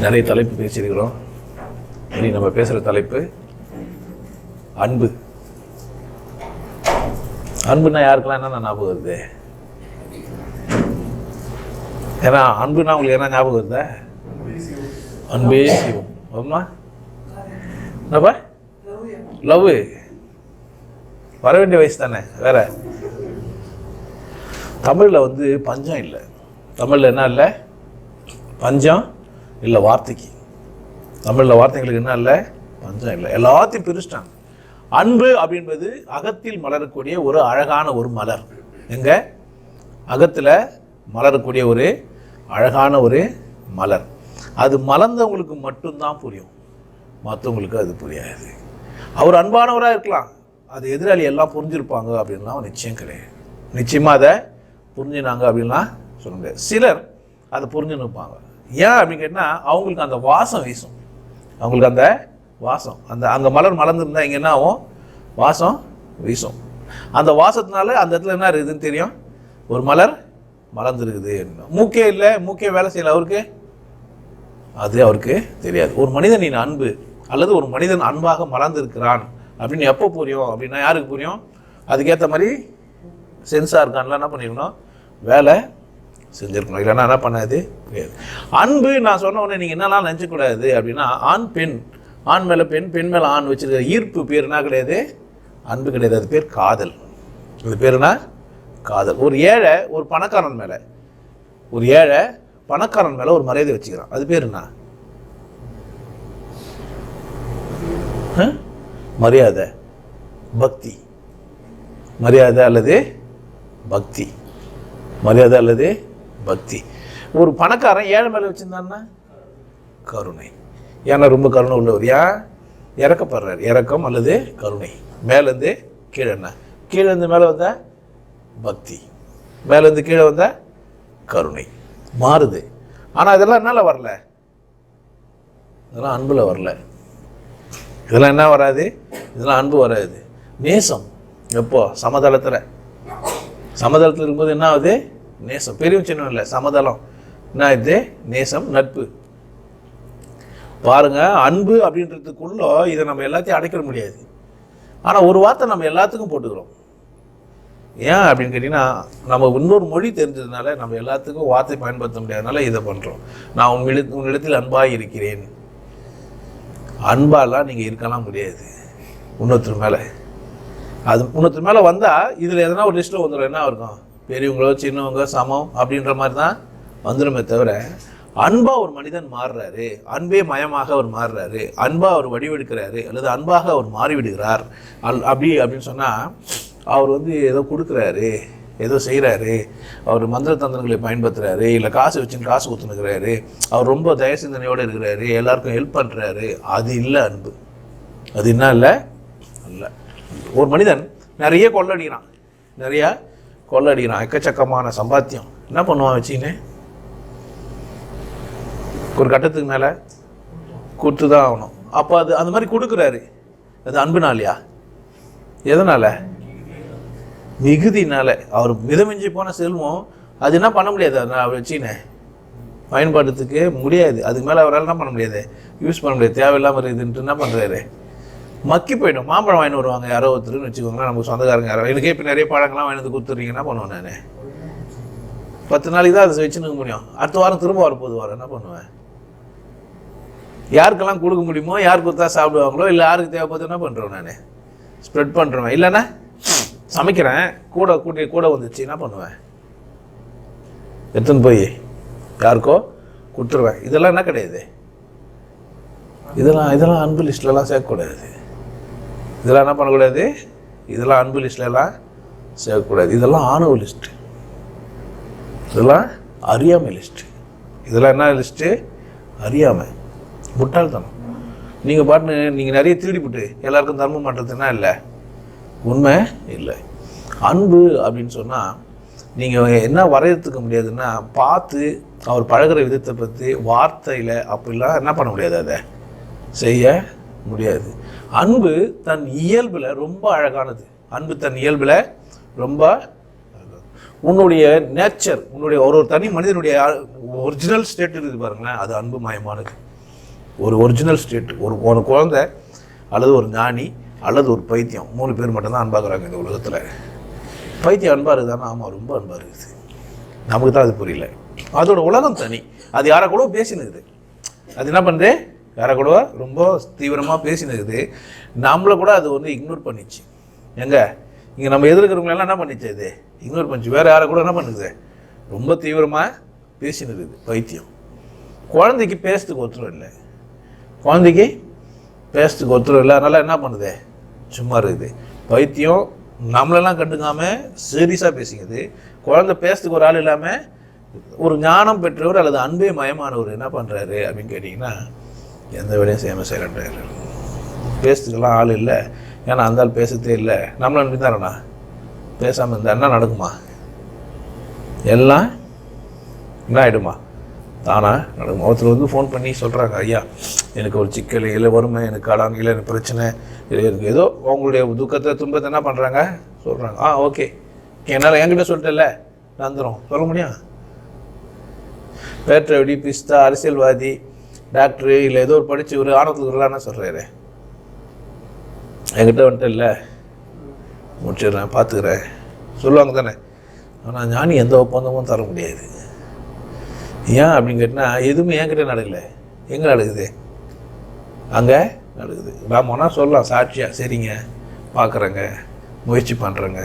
நிறைய தலைப்பு பேசியிருக்கிறோம். இனி நம்ம பேசுகிற தலைப்பு அன்பு. அன்புனா யாருக்கெல்லாம் என்ன ஞாபகம் வருது? ஏன்னா அன்புனா உங்களுக்கு என்ன ஞாபகம் வருதா? அன்பே சிவம். ஆமா, என்னப்பா? லவ் வர வேண்டிய வயசு தானே. வேற தமிழில் பஞ்சம் இல்லை. தமிழில் என்ன இல்லை? பஞ்சம் இல்லை வார்த்தைக்கு. தமிழில் வார்த்தைங்களுக்கு என்ன இல்லை? பஞ்சம் இல்லை. எல்லாத்தையும் பிரிச்சிட்டாங்க. அன்பு அப்படின்றது அகத்தில் மலரக்கூடிய ஒரு அழகான ஒரு மலர். எங்க அகத்தில் மலரக்கூடிய ஒரு அழகான ஒரு மலர். அது மலர்ந்தவங்களுக்கு மட்டும்தான் புரியும், மற்றவங்களுக்கு அது புரியாது. அவர் அன்பானவராக இருக்கலாம், அது எதிராளி எல்லாம் புரிஞ்சிருப்பாங்க அப்படின்லாம் நிச்சயம் கிடையாது. நிச்சயமாக அதை புரிஞ்சினாங்க அப்படின்லாம் சொல்ல முடியாது. சிலர் அதை புரிஞ்சுன்னு இருப்பாங்க. ஏன் அப்படின்னு கேட்டால் அவங்களுக்கு அந்த வாசம் வீசும். அவங்களுக்கு அந்த வாசம், அந்த அங்கே மலர் மலர்ந்துருந்தா இங்கே என்ன ஆகும்? வாசம் வீசும். அந்த வாசத்தினால அந்த இடத்துல என்ன இருக்குதுன்னு தெரியும். ஒரு மலர் மலர்ந்துருக்குது. மூக்கே இல்லை, மூக்கே வேலை செய்யலை அவருக்கு, அது அவருக்கு தெரியாது. ஒரு மனிதனின் அன்பு அல்லது ஒரு மனிதன் அன்பாக மலர்ந்திருக்கிறான் அப்படின்னு எப்போ புரியும் அப்படின்னா யாருக்கு புரியும்? அதுக்கேற்ற மாதிரி சென்ஸாக இருக்கான்லாம் என்ன பண்ணிருக்கணும்? வேலை செஞ்சுருக்கணும். இல்லைன்னா என்ன பண்ணாது புரியாது. அன்பு நான் சொன்ன உடனே நீங்கள் என்னெல்லாம் நினச்சக்கூடாது அப்படின்னா, ஆண் பெண், ஆண் மேலே பெண், பெண் மேலே ஆண் வச்சுருக்கிற ஈர்ப்பு பேர் என்ன கிடையாது? அன்பு கிடையாது. அது பேர் காதல். அது பேருனா காதல். ஒரு ஏழை ஒரு பணக்காரன் மேலே, ஒரு ஏழை பணக்காரன் மேலே ஒரு மரியாதை வச்சுக்கிறான், அது பேர் என்ன? மரியாதை, பக்தி. மரியாதை அல்லது பக்தி, மரியாதை அல்லது பக்தி. ஒரு பணக்காரன் ஏழை மேலே வச்சுருந்தான்னா கருணை. ஏன்னா ரொம்ப கருணை உள்ளவர். ஏன் இறக்கப்படுறார்? இறக்கம் அல்லது கருணை. மேலேருந்து கீழே என்ன? கீழேருந்து மேலே வந்த பக்தி, மேலேருந்து கீழே வந்த கருணை. மாறுது. ஆனால் இதெல்லாம் என்னால் வரல, இதெல்லாம் அன்பில் வரல. இதெல்லாம் என்ன வராது? இதெல்லாம் அன்பு வராது. நேசம் எப்போ? சமதளத்தில். சமதளத்தில் இருக்கும்போது என்ன ஆகுது? நேசம். பெரிய சின்னம் இல்லை, சமதளம். என்ன ஆகுது? நேசம், நட்பு. பாருங்க, அன்பு அப்படின்றதுக்குள்ள இதை நம்ம எல்லாத்தையும் அடைக்க முடியாது. ஆனால் ஒரு வார்த்தை நம்ம எல்லாத்துக்கும் போட்டுக்கிறோம். ஏன் அப்படின்னு கேட்டிங்கன்னா, நம்ம இன்னொரு மொழி தெரிஞ்சதுனால நம்ம எல்லாத்துக்கும் வார்த்தை பயன்படுத்த முடியாதனால இதை பண்ணுறோம். நான் உன்னிடத்தில் அன்பாக இருக்கிறேன். அன்பாலாம் நீங்கள் இருக்கலாம் முடியாது இன்னொருத்தர் மேலே. அது இன்னொருத்தர் மேலே வந்தால் இதில் எதனா ஒரு லிஸ்ட்டில் வந்துடும். என்ன இருக்கும்? பெரியவங்களோ சின்னவங்க சமம் அப்படின்ற மாதிரி தான் வந்துடுமே தவிர, அன்பாக ஒரு மனிதன் மாறுறாரு, அன்பே மயமாக அவர் மாறுறாரு, அன்பாக அவர் வடிவெடுக்கிறாரு அல்லது அன்பாக அவர் மாறிவிடுகிறார் அப்படின்னு சொன்னால், அவர் ஏதோ கொடுக்குறாரு, ஏதோ செய்கிறாரு, அவர் மந்திர தந்திரங்களை பயன்படுத்துகிறாரு, இல்லை காசு வச்சுன்னு காசு கொடுத்துனுக்கிறாரு, அவர் ரொம்ப தய சிந்தனையோடு இருக்கிறாரு, எல்லாருக்கும் ஹெல்ப் பண்ணுறாரு, அது இல்லை அன்பு. அது என்ன இல்லை? இல்லை. ஒரு மனிதன் நிறைய கொள்ளடிக்கிறான், நிறையா கொள்ளடிக்கிறான், எக்கச்சக்கமான சம்பாத்தியம். என்ன பண்ணுவான் வச்சுக்கின்னு? ஒரு கட்டத்துக்கு மேலே கொடுத்து தான் ஆகணும். அப்போ அது அந்த மாதிரி கொடுக்குறாரு. அது அன்புனாலையா? எதனால்? மிகுதினால. அவர் மிதமிஞ்சி போன செல்வம் அது என்ன பண்ண முடியாது, நான் வச்சுன்னு பயன்பாடுறதுக்கு முடியாது. அதுக்கு மேலே அவரால் என்ன பண்ண முடியாது, யூஸ் பண்ண முடியாது. தேவையில்லாமல் இருக்குதுன்ட்டு என்ன பண்ணுறாரு? மக்கி போய்டும். மாம்பழம் வாங்கிட்டு வருவாங்க யாரோ ஒருத்தருன்னு வச்சுக்கோங்களேன், நமக்கு சொந்தக்காரங்க யாரோ. எனக்கே இப்போ நிறைய பழங்கள்லாம் வாங்கி கொடுத்துட்றீங்க, என்ன பண்ணுவேன் நான்? 10 நாளைக்கு தான் அதை வச்சுன்னு முடியும். அடுத்த வாரம் திரும்ப வரப்போது வாரம் என்ன பண்ணுவேன்? யாருக்கெல்லாம் கொடுக்க முடியுமோ, யார் கொடுத்தா சாப்பிடுவாங்களோ, இல்லை யாருக்கு தேவைப்படுது என்ன பண்ணுறோம் நான்? ஸ்ப்ரெட் பண்ணுறேன். இல்லைன்னா சமைக்கிறேன், கூட வந்துச்சு, என்ன பண்ணுவேன்? எடுத்துன்னு போய் யாருக்கோ கொடுத்துருவேன். இதெல்லாம் என்ன கிடையாது? இதெல்லாம் அன்பு லிஸ்ட்லலாம் சேர்க்கக்கூடாது. இதெல்லாம் என்ன பண்ணக்கூடாது? இதெல்லாம் அன்பு லிஸ்ட்லலாம் சேர்க்கக்கூடாது. இதெல்லாம் ஆணவ லிஸ்ட்டு, இதெல்லாம் அறியாமை லிஸ்ட்டு. இதெல்லாம் என்ன லிஸ்ட்டு? அறியாமை, முட்டாள்தனம். நீங்கள் பாட்டுன்னு நீங்கள் நிறைய திருடிவிட்டு எல்லாருக்கும் தர்மம் பண்ணுறதுன்னா இல்லை, உண்மை இல்லை. அன்பு அப்படின்னு சொன்னால் நீங்கள் என்ன வரையறதுக்கு முடியாதுன்னா, பார்த்து அவர் பழகிற விதத்தை பற்றி வார்த்தையில் அப்படிலாம் என்ன பண்ண முடியாது, அதை செய்ய முடியாது. அன்பு தன் இயல்பில் ரொம்ப அழகானது. அன்பு தன் இயல்பில் ரொம்ப உன்னுடைய நேச்சர், உன்னுடைய ஒரு தனி மனிதனுடைய ஒரிஜினல் ஸ்டேட் இருக்குது பாருங்களேன், அது அன்பு மயமானது. ஒரு ஒரிஜினல் ஸ்டேட். ஒரு குழந்தை அல்லது ஒரு ஞானி அல்லது ஒரு பைத்தியம் 3 பேர் மட்டும்தான் அன்பாக்குறாங்க இந்த உலகத்தில். பைத்தியம் அன்பாக இருக்குதானா? ஆமாம், ரொம்ப அன்பாக இருக்குது. நமக்கு தான் அது புரியல. அதோட உலகம் தனி. அது யாரை கூட பேசினுக்குது. அது என்ன பண்ணுது? யாரை கூட ரொம்ப தீவிரமாக பேசினுக்குது. நம்மளை கூட அது வந்து இக்னோர் பண்ணிச்சு. இங்கே நம்ம எதிர்க்கிறவங்களெல்லாம் என்ன பண்ணிச்சு? அது இக்னோர் பண்ணிச்சு. வேறு யாரை கூட என்ன பண்ணுது? ரொம்ப தீவிரமாக பேசினுக்குது பைத்தியம். குழந்தைக்கு பேசுறதுக்கு ஒத்துரும் இல்லை. அதனால் என்ன பண்ணுது? சும்மா இருக்குது. பைத்தியம் நம்மளெல்லாம் கண்டுக்காமல் சீரியஸாக பேசிக்குது. குழந்தை பேசுறதுக்கு ஒரு ஆள் இல்லாமல் ஒரு ஞானம் பெற்றவர் அல்லது அன்பே மயமானவர் என்ன பண்ணுறாரு அப்படின்னு கேட்டிங்கன்னா, எந்த வேலையும் செய்யாமல் சைலண்டாக பேசுறதுக்கெல்லாம் ஆள் இல்லை. ஏன்னா அந்த ஆள் பேசுறதே இல்லை. நம்மளை நம்பி தானண்ணா பேசாமல் இருந்தால் என்ன நடக்குமா? எல்லாம் என்ன ஆகிடுமா? தானா நடக்கும். ஒருத்தர் வந்து ஃபோன் பண்ணி சொல்கிறாங்க, ஐயா எனக்கு ஒரு சிக்கல் இல்லை, வறுமை, எனக்கு கடன் இல்லை, எனக்கு பிரச்சனை இல்லை, எனக்கு ஏதோ அவங்களுடைய துக்கத்தை துன்பத்தை என்ன பண்ணுறாங்க சொல்கிறாங்க. ஓகே, என்னால் என்கிட்ட சொல்லிட்டல வந்துடும் சொல்ல முடியும்? பேட்ரவடி, பிஸ்தா, அரசியல்வாதி, டாக்டரு இல்லை ஏதோ ஒரு படித்து ஒரு ஆணவத்துக்கு என்ன சொல்கிறாரு, என்கிட்ட வந்துட்டு இல்லை முடிச்சிடுறேன் பார்த்துக்கிறேன் சொல்லுவாங்க தானே. ஆனால் ஞானி எந்த ஒப்பந்தமும் தர முடியாது. ஏன் அப்படின்னு கேட்டால் எதுவுமே என்கிட்ட நடக்கலை. எங்கே நடக்குது? அங்கே நடக்குது. நாம் ஒன்றா சொல்லலாம் சாட்சியாக, சரிங்க பார்க்குறேங்க, முயற்சி பண்ணுறேங்க,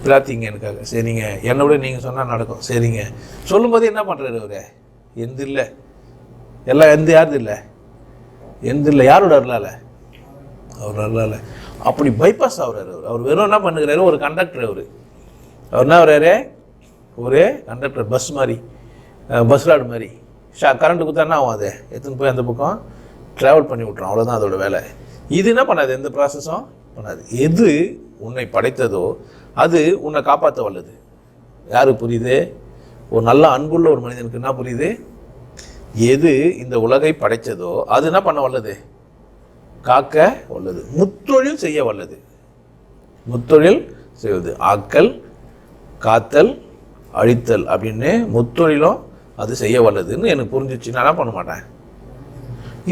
பிரார்த்திங்க எனக்காக, சரிங்க, என்னை விட நீங்கள் சொன்னால் நடக்கும், சரிங்க சொல்லும்போது என்ன பண்ணுறாரு அவர்? எந்த இல்லை, எல்லாம் யாருது இல்லை, யாரோட அருளால? அவர் அருளால. அப்படி பைபாஸ் ஆகுறாரு அவர். வெறும் என்ன பண்ணுகிறாரு? ஒரு கண்டக்டர். அவர் என்ன வர்றாரு? ஒரு கண்டக்டர், பஸ் மாதிரி, பஸ் ராடு மாதிரி. கரண்ட்டு கொடுத்தா என்ன ஆகும்? அதை எடுத்துன்னு போய் அந்த பக்கம் ட்ராவல் பண்ணி விட்றோம், அவ்வளோதான் அதோட வேலை. இது என்ன பண்ணாது? எந்த ப்ராசஸும் பண்ணாது. எது உன்னை படைத்ததோ அது உன்னை காப்பாற்ற வல்லது. யாருக்கு புரியுது? ஒரு நல்ல அன்புள்ள ஒரு மனிதனுக்கு என்ன புரியுது? எது இந்த உலகை படைத்ததோ அது என்ன பண்ண வல்லது? காக்க வல்லது. முத்தொழில் செய்ய வல்லது. முத்தொழில் செய்வது, ஆக்கல், காத்தல், அழித்தல் அப்படின்னு முத்தொழிலும் அது செய்ய வல்லதுன்னு எனக்கு புரிஞ்சிச்சு. நான் என்ன பண்ண மாட்டேன்.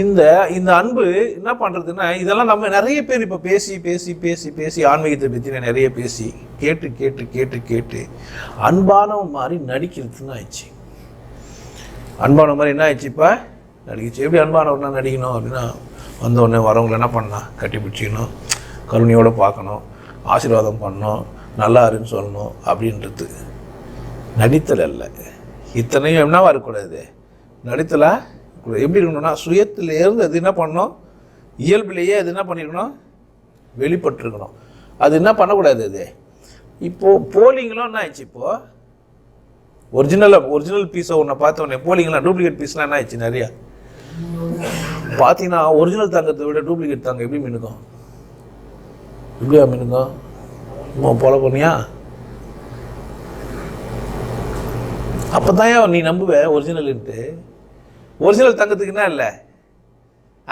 இந்த அன்பு என்ன பண்ணுறதுன்னா, இதெல்லாம் நம்ம நிறைய பேர் இப்போ பேசி பேசி பேசி பேசி ஆன்மீகத்தை பற்றி நிறைய பேசி கேட்டு கேட்டு கேட்டு கேட்டு அன்பானவன் மாதிரி நடிக்கிறதுன்னு ஆயிடுச்சு. அன்பான மாதிரி என்ன ஆயிடுச்சு? இப்போ நடிக்கிச்சு. எப்படி அன்பானவர்னா நடிக்கணும் அப்படின்னா, வந்தவுடனே வரவங்களை என்ன பண்ணலாம்? கட்டி பிடிச்சிக்கணும், கருணையோடு பார்க்கணும், ஆசீர்வாதம் பண்ணணும், நல்லா இருன்னு சொல்லணும் அப்படின்றது நடித்தல் அல்ல. இத்தனையும் என்னவா இருக்கக்கூடாது? நடித்தலா எப்படி இருக்கணும்னா, சுயத்திலேருந்து அது என்ன பண்ணணும்? இயல்பிலேயே அது என்ன பண்ணியிருக்கணும்? வெளிப்பட்டுருக்கணும். அது என்ன பண்ணக்கூடாது? அது இப்போது போலிங்களும் என்ன ஆயிடுச்சு? இப்போது ஒரிஜினல் பீஸை ஒன்றை பார்த்தோன்னே போலிங்கெலாம் டூப்ளிகேட் பீஸ்லாம் என்ன ஆயிடுச்சு? நிறையா பார்த்தீங்கன்னா ஒரிஜினல் தங்கத்தை விட டூப்ளிகேட் தாங்க எப்படி மினுக்கும்? எப்படியா மினுக்கும்? போல பண்ணியா? அப்போ தான் நீ நம்புவ ஒரிஜினல்ன்ட்டு. ஒரிஜினல் தங்கத்துக்கு என்ன இல்லை?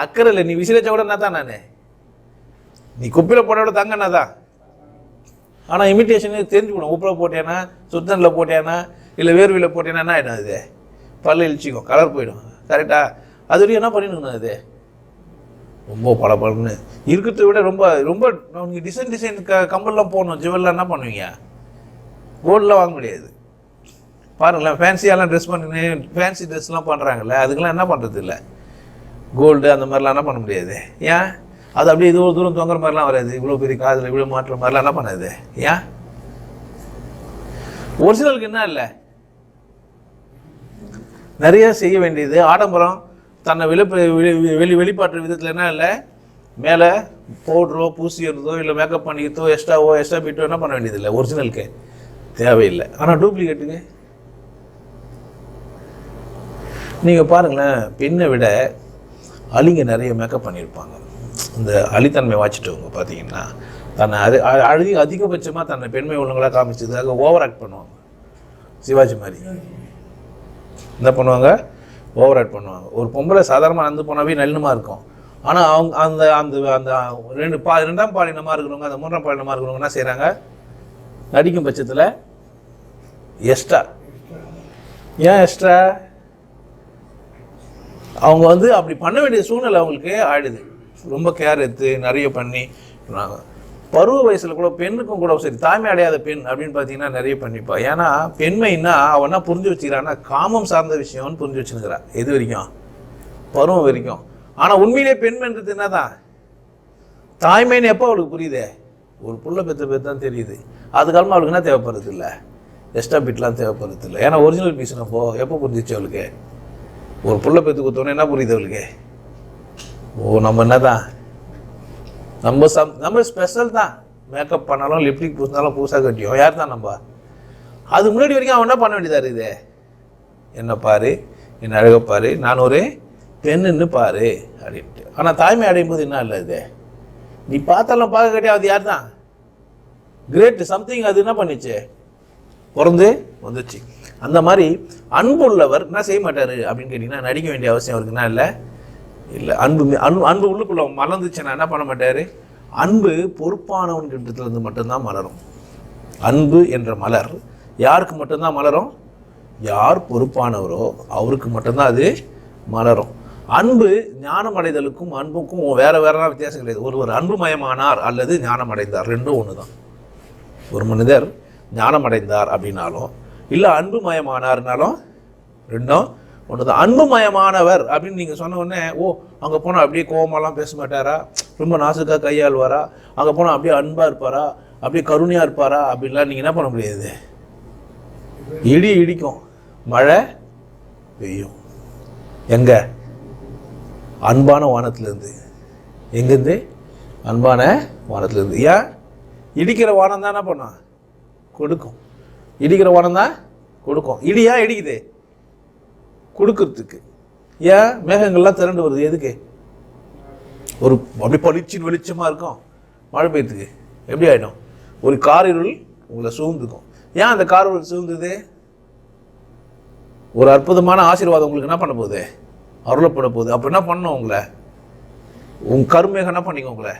அக்கறை இல்லை. நீ விசிறிச்சா கூட என்ன தான் நான், நீ குப்பையில் போட்டோட தங்க என்ன தான். ஆனால் இமிட்டேஷனு தெரிஞ்சுக்கணும். உப்பில் போட்டேன்னா, சுத்தனில் போட்டேன்னா, இல்லை வேர்வையில் போட்டேன்னா என்ன ஆகிடும்? அது பல்ல இழிச்சிக்கும், கலர் போயிடும். கரெக்டாக? அது வரையும் என்ன பண்ணிடணும்? அது ரொம்ப பளபளன்னு இருக்கிறத விட ரொம்ப ரொம்ப நீங்கள் டிசைன் கம்பல்லாம் போகணும். ஜுவல்லாம் என்ன பண்ணுவீங்க? கோல்டெலாம் வாங்க முடியாது. பாருங்களேன், ஃபேன்சியாலாம் ட்ரெஸ் பண்ணி ஃபேன்சி ட்ரெஸ்லாம் பண்ணுறாங்கல்ல, அதுக்கெல்லாம் என்ன பண்ணுறது இல்லை. கோல்டு அந்த மாதிரிலாம் என்ன பண்ண முடியாது. ஏன்? அது அப்படியே இது ஒரு தூரம் தொங்குற மாதிரிலாம் வராது. இவ்வளோ பெரிய காதில் இவ்வளோ மாற்றுற மாதிரிலாம் என்ன பண்ணாது. ஏன்? ஒரிஜினலுக்கு என்ன இல்லை? நிறைய செய்ய வேண்டியது. ஆடம்பரம் தன்னை வெளிப்பாட்டுற விதத்தில் என்ன இல்லை? மேலே பவுட்ரோ பூசிக்கிறதோ இல்லை மேக்கப் பண்ணிக்கிறதோ எக்ஸ்ட்ரா பீட்டோ என்ன பண்ண வேண்டியதில்லை. ஒரிஜினலுக்கு தேவையில்லை. ஆனால் டூப்ளிகேட்டுக்கு நீங்கள் பாருங்களேன், பெண்ணை விட அழிங்க நிறைய மேக்கப் பண்ணியிருப்பாங்க. இந்த அழித்தன்மை வாச்சிட்டவங்க பார்த்தீங்கன்னா தன்னை அதிகபட்சமாக தன்னை பெண்மை உள்ளவங்களாக காமிச்சதுக்காக ஓவர் ஆக்ட் பண்ணுவாங்க. சிவாஜி மாதிரி என்ன பண்ணுவாங்க? ஓவர் ஆக்ட் பண்ணுவாங்க. ஒரு பொம்பளை சாதாரணமாக நடந்து போனாவே நல்லமாக இருக்கும். ஆனால் அவங்க அந்த அந்த அந்த ரெண்டாம் பாலினமாக இருக்கிறவங்க, அந்த மூன்றாம் பாலினமாக இருக்கிறவங்க என்ன செய்கிறாங்க? நடிக்கும் பட்சத்தில் எக்ஸ்ட்ரா. ஏன் எக்ஸ்ட்ரா? அவங்க வந்து அப்படி பண்ண வேண்டிய சூழ்நிலை அவங்களுக்கு ஆயிடுது. ரொம்ப கேர் எடுத்து நிறைய பண்ணி பருவ வயசில் கூட பெண்ணுக்கும் கூட சரி, தாய்மை அடையாத பெண் அப்படின்னு பார்த்தீங்கன்னா நிறைய பண்ணிப்பா. ஏன்னா பெண்மைன்னா அவனா புரிஞ்சு வச்சுக்கிறான்னா காமம் சார்ந்த விஷயம்னு புரிஞ்சு வச்சுருக்கிறா. எது வரைக்கும்? பருவம் வரைக்கும். ஆனால் உண்மையிலே பெண்மைன்றது என்ன தான் தாய்மைன்னு எப்போ அவளுக்கு புரியுதே? ஒரு புள்ள பெற்ற தான் தெரியுது. அதுக்காலமாக அவளுக்கு என்ன தேவைப்படுறது இல்லை, எக்ஸ்ட்ரா பிட்லாம் தேவைப்படுறது இல்லை. ஏன்னா ஒரிஜினல் பீஸ் நம்ம எப்போ புரிஞ்சிச்சு அவளுக்கு? ஒரு புள்ள பெற்று கொடுத்தோன்னே என்ன புரியுது அவளுக்கு? ஓ நம்ம என்ன தான் நம்ம ஸ்பெஷல் தான். மேக்கப் பண்ணாலும் லிப்டிக் பூசினாலும் பூசா கட்டியும் யார் தான் நம்ம? அது முன்னாடி வரைக்கும் அவன் என்ன பண்ண வேண்டியதாக இருக்குது? என்ன பாரு, என்ன அழகை பாரு, நான் ஒரு பெண்ணுன்னு பாரு அப்படின்ட்டு. ஆனால் தாய்மை அடையும் போது என்ன இல்லை, இது நீ பார்த்தாலும் பார்க்க கட்டியா அது யார் தான்? Great something. அது என்ன பண்ணிச்சு? பிறந்து வந்துச்சு. அந்த மாதிரி அன்புள்ளவர் என்ன செய்ய மாட்டார் அப்படின்னு கேட்டிங்கன்னா, நடிக்க வேண்டிய அவசியம் அவருக்கு என்ன இல்லை இல்லை. அன்பு உள்ளுக்குள்ள மலர்ந்துச்சுன்னா என்ன பண்ண மாட்டார்? அன்பு பொறுப்பானவன்கிட்டத்துலேருந்து மட்டும்தான் மலரும். அன்பு என்ற மலர் யாருக்கு மட்டும்தான் மலரும்? யார் பொறுப்பானவரோ அவருக்கு மட்டும்தான் அது மலரும். அன்பு ஞானம் அடைதலுக்கும் அன்புக்கும் வேறு வேறலாம் வித்தியாசம் கிடையாது. ஒருவர் அன்பு மயமானார் அல்லது ஞானம் அடைந்தார், ரெண்டும் ஒன்று தான். ஒரு மனிதர் ஞானம் அடைந்தார் அப்படின்னாலும் இல்லை அன்பு மயமானார்னாலும் ரெண்டும் ஒன்று தான். அன்பு மயமானவர் அப்படின்னு நீங்கள் சொன்ன உடனே, ஓ அங்கே போனால் அப்படியே கோவமெல்லாம் பேச மாட்டாரா, ரொம்ப நாசுக்காக கையாள்வாரா, அங்கே போனால் அப்படியே அன்பாக இருப்பாரா, அப்படியே கருணையாக இருப்பாரா அப்படின்லாம் நீங்கள் என்ன பண்ண முடியாது. இடி இடிக்கும், மழை பெய்யும். எங்கே? அன்பான வானத்திலேருந்து. எங்கேருந்து? அன்பான வானத்திலேருந்து. ஏன்? இடிக்கிற வானம் தான் என்ன பண்ணா கொடுக்கும். இடிக்கிற வானம் தான் கொடுக்கும். இடியா இடிக்குது கொடுக்கறதுக்கு. ஏன்? மேகங்கள்லாம் திரண்டு வருது. எதுக்கு? ஒரு அப்படி பளிச்சின் வெளிச்சமாக இருக்கும். மழை பெய்யறதுக்கு எப்படி ஆகிடும்? ஒரு காரிருள் உங்களை சூழ்ந்துக்கும். ஏன் அந்த காரிருள் சூழ்ந்தது? ஒரு அற்புதமான ஆசீர்வாதம் உங்களுக்கு என்ன பண்ண போகுது? அருளப்பட போகுது. அப்போ என்ன பண்ணணும்? உங்களை உங்கள் கருமேகம் என்ன பண்ணிக்கும்? உங்களை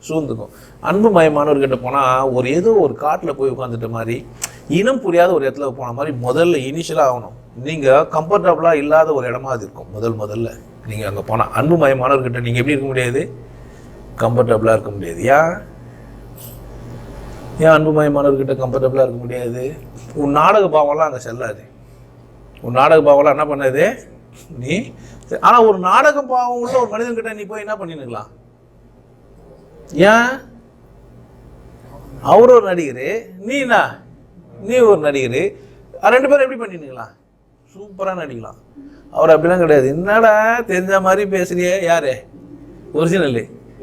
சூழ்ந்துக்கும். அன்பு மயமானவர்கிட்ட போனால் ஒரு ஏதோ ஒரு காட்டில் போய் உட்காந்துட்ட மாதிரி, இனம் புரியாத ஒரு இடத்துல போன மாதிரி முதல்ல இனிஷியலாக ஆகணும். நீங்கள் கம்ஃபர்டபுளாக இல்லாத ஒரு இடமா அது இருக்கும். முதல்ல நீங்கள் அங்கே போனால் அன்பு மயமானவர்கிட்ட நீங்கள் எப்படி இருக்க முடியாது? கம்ஃபர்டபுளாக இருக்க முடியாது. ஏன் அன்பு மயமானவர்கிட்ட கம்ஃபர்டபுளாக இருக்க முடியாது? உன் நாடக பாவம்லாம் அங்கே செல்லாது. உன் நாடக பாவம்லாம் என்ன பண்ணாது நீ? ஆனால் ஒரு நாடக பாவம் உள்ள ஒரு மனிதன்கிட்ட நீ போய் என்ன பண்ணிருக்கலாம்? ஏன்? அவர் ஒரு நடிகர், நீ ஒரு நடிகர், ரெண்டு பேரும் எப்படி பண்ணிருக்கலாம்? சூப்பராக நடிக்கலாம். அவர் அப்படிலாம் கிடையாது. என்னடா தெரிஞ்ச மாதிரி பேசுறியே, யாரு ஒரிஜினல்?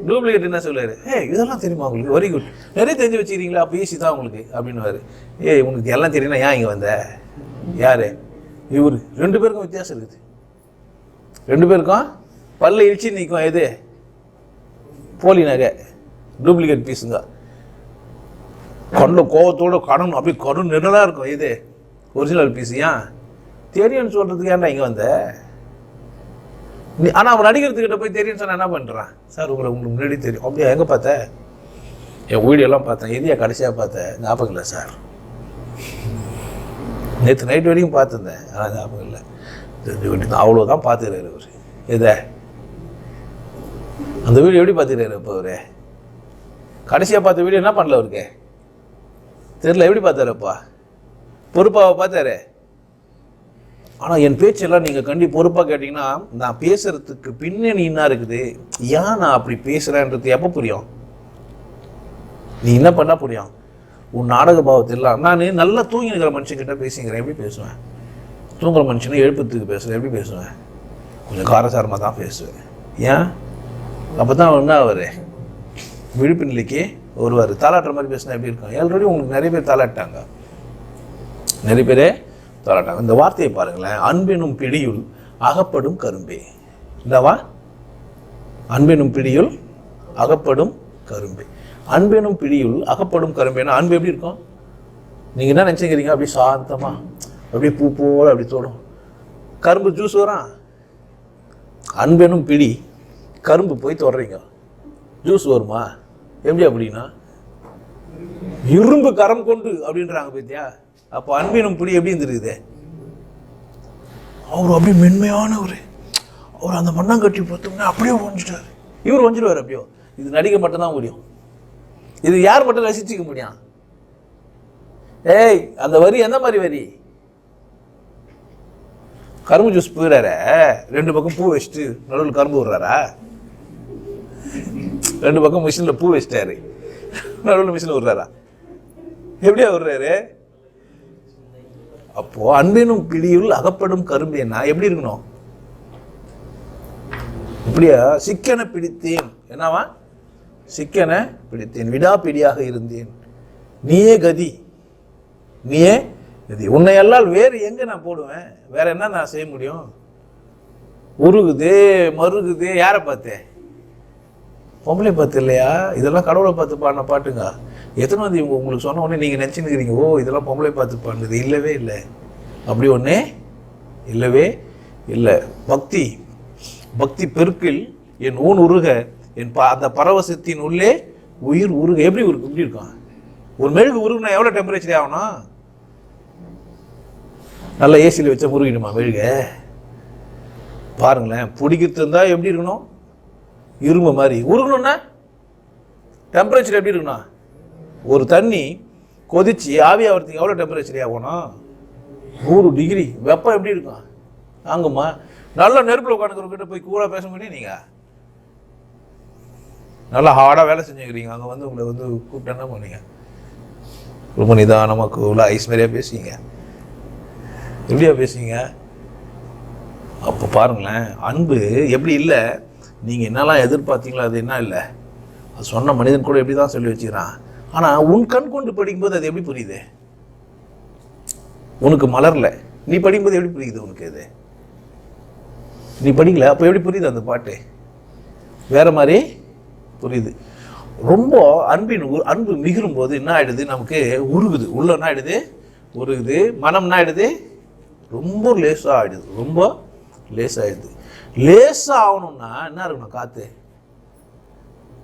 டூப்ளிகேட் என்ன சொல்லுவார்? இதெல்லாம் தெரியுமா உங்களுக்கு? வெரி குட், நிறைய தெரிஞ்சு வச்சுக்கிறீங்களா? அப்போ ஈஸி தான் உங்களுக்கு அப்படின்னுவார். உனக்கு எல்லாம் தெரியும்னா ஏன் இங்கே வந்த? யார் இவர்? ரெண்டு பேருக்கும் வித்தியாசம் இருக்குது. ரெண்டு பேருக்கும் பல்ல இழிச்சு நிற்கும். எது? போலி நகை, டூப்ளிகேட் பீஸுங்க. கண்ணில் கோவத்தோடு கடன் அப்படி கடும் நிழலாக இருக்கும். எது? Original piece. ஏன் தெரியும்னு சொல்கிறதுக்கு ஏன்டா இங்கே வந்த? ஆனால் அவன் நடிக்கிறதுக்கிட்ட போய் தெரியும்னு சொன்னால் என்ன பண்ணுறான்? சார் உங்களுக்கு முன்னாடி தெரியும். அப்படியா? எங்கே பார்த்த? என் வீடியோலாம் பார்த்தேன். எதையா கடைசியாக பார்த்தேன்? ஞாபகம் இல்லை சார். நேற்று நைட் வரைக்கும் பார்த்துருந்தேன், ஆனால் ஞாபகம் இல்லை. அவ்வளோதான் பார்த்துக்கிறாரு அவர். எதை? அந்த வீடியோ எப்படி பார்த்துக்கிறாரு இப்போ அவர்? கடைசியாக பார்த்த வீடியோ என்ன பண்ணல அவருக்கு தெரியல. எப்படி பார்த்தாருப்பா? பொறுப்பாக பார்த்தாரு. ஆனால் என் பேச்செல்லாம் நீங்கள் பொறுப்பாக கேட்டிங்கன்னா, நான் பேசுகிறதுக்கு பின்னணி என்ன இருக்குது, ஏன் நான் அப்படி பேசுகிறேன்றது எப்போ புரியும்? நீ என்ன பண்ணால் புரியும்? உன் நாடக பாவத்தெல்லாம். நான் நல்லா தூங்கினுக்கிற மனுஷங்கிட்ட பேசிக்கிறேன், எப்படி பேசுவேன்? தூங்குற மனுஷனை எழுப்பத்துக்கு பேசுகிறேன், எப்படி பேசுவேன்? கொஞ்சம் காரசாரமாக தான் பேசுவேன். ஏன்? அப்போ தான் என்ன அவர் விழிப்பு நிலைக்கு வருவார். தாளாட்டுற மாதிரி பேசினா எப்படி இருக்கும்? ஆல்ரெடி உங்களுக்கு நிறைய பேர் தாளாட்டாங்க, நிறைய பேரே தாளாட்டாங்க. இந்த வார்த்தையை பாருங்களேன், அன்பெனும் பிடியுள் அகப்படும் கரும்பே. இந்தவா, அன்பெனும் பிடியுள் அகப்படும் கரும்பே. அன்பெனும் பிடியுள் அகப்படும் கரும்பேனா அன்பு எப்படி இருக்கும்? நீங்கள் என்ன நினச்சிக்கிறீங்க? அப்படி சாந்தமாக அப்படியே பூ போல அப்படி தோடும். கரும்பு ஜூஸ் வரான். அன்பெனும் பிடி கரும்பு போய் தொடறீங்க, ஜூஸ் வருமா? எப்படி அப்படின்னா இரும்பு கரம் கொண்டு அப்படின்றாங்க பத்தியா? அப்போ அன்பெனும் பிடி எப்படி இருந்துருக்குது? அவர் அப்படியே மென்மையானவர், அவர் அந்த மண்ணாங்கட்டி பார்த்தோம்னா அப்படியே ஒஞ்சிட்டார். இவர் ஒஞ்சிடுவார் அப்படியோ. இது நடிக்க மட்டும்தான் முடியும். இது யார் மட்டும் ரசிச்சுக்க முடியும்? ஏய், அந்த வரி எந்த மாதிரி வரி? கரும்பு ஜூஸ் போயிடார, 2 பக்கம் பூ வச்சுட்டு நடுவில் கரும்பு விடுறாரா? 2 பக்கம் மிஷினில் பூ வச்சிட்டாரு, நடுவில் மிஷினில் விடுறாரா? எப்படியா விடுறாரு? அப்போ அன்பினும் பிடியுள் அகப்படும் கரும்பு என்ன எப்படி இருக்கணும்? இப்படியா? சிக்கன பிடித்தேன், என்னவா? சிக்கன பிடித்தேன், விடாப்பிடியாக இருந்தேன், நீயே கதி, நீயே கதி, உன்னையெல்லாம் வேறு எங்க நான் போடுவேன்? வேற என்ன நான் செய்ய முடியும்? உருகுதே மருகுதே. யாரை பார்த்தேன்? பொம்பளை பார்த்து இல்லையா? இதெல்லாம் கடவுளை பார்த்து பாடின பாட்டுங்க. எத்தனை வந்து உங்களுக்கு சொன்ன உடனே நீங்கள் நினச்சின்னுக்கிறீங்க, ஓ இதெல்லாம் பொம்பளை பார்த்து பாடுறது. இல்லவே இல்லை, அப்படி ஒன்றே இல்லவே இல்லை. பக்தி பக்தி பெருக்கில் என் ஊன் உருக, என் அந்த பரவசத்தின் உள்ளே உயிர் உருக. எப்படி உருகு? எப்படி இருக்கும்? ஒரு மெழுகு உருகுனா எவ்வளோ டெம்பரேச்சர் ஆகணும்? நல்லா ஏசியில் வச்சா உருகிடுமா மெழுக? பாருங்களேன், பிடிக்கிறது இருந்தால் எப்படி இருக்கணும்? இரும்பு மாதிரி. உருகணும்னா டெம்பரேச்சர் எப்படி இருக்கணும்? ஒரு தண்ணி கொதிச்சு ஆவியாகிறதுக்கு எவ்வளோ டெம்பரேச்சர் ஆகணும்? 100 டிகிரி. வெப்பம் எப்படி இருக்கும்? ஆங்குமா? நல்லா நெருப்பில் உட்காந்துக்கிறவங்கிட்ட போய் கூலாக பேச முடியும்? நீங்கள் நல்லா ஹார்டாக வேலை செஞ்சுக்கிறீங்க, அங்கே வந்து உங்களை வந்து கூப்பிட்டு என்ன பண்ணீங்க? ரொம்ப நிதானமாக கூலாக ஐஸ் மாதிரியாக பேசுவீங்க. எப்படியா பேசுவீங்க? அப்போ பாருங்களேன், அன்பு எப்படி இல்லை? நீங்கள் என்னெல்லாம் எதிர்பார்த்தீங்களோ அது என்ன இல்லை, அது சொன்ன மனிதன் கூட எப்படி தான் சொல்லி வச்சுக்கிறான். ஆனால் உன் கண் கொண்டு படிக்கும்போது அது எப்படி புரியுது? உனக்கு மலரல, நீ படிக்கும்போது எப்படி புரியுது உனக்கு? இது நீ படிக்கல, அப்போ எப்படி புரியுது அந்த பாட்டு? வேற மாதிரி புரியுது. ரொம்ப அன்பு மிகுறும் போது என்ன ஆயிடுது? நமக்கு உருகுது, உள்ள என்ன ஆயிடுது? உருகுது. மனம் என்ன ஆயிடுது? ரொம்ப லேசாக ஆயிடுது, ரொம்ப லேசாகிடுது. லேசாக ஆகணும்னா என்ன இருக்கணும்? காற்று,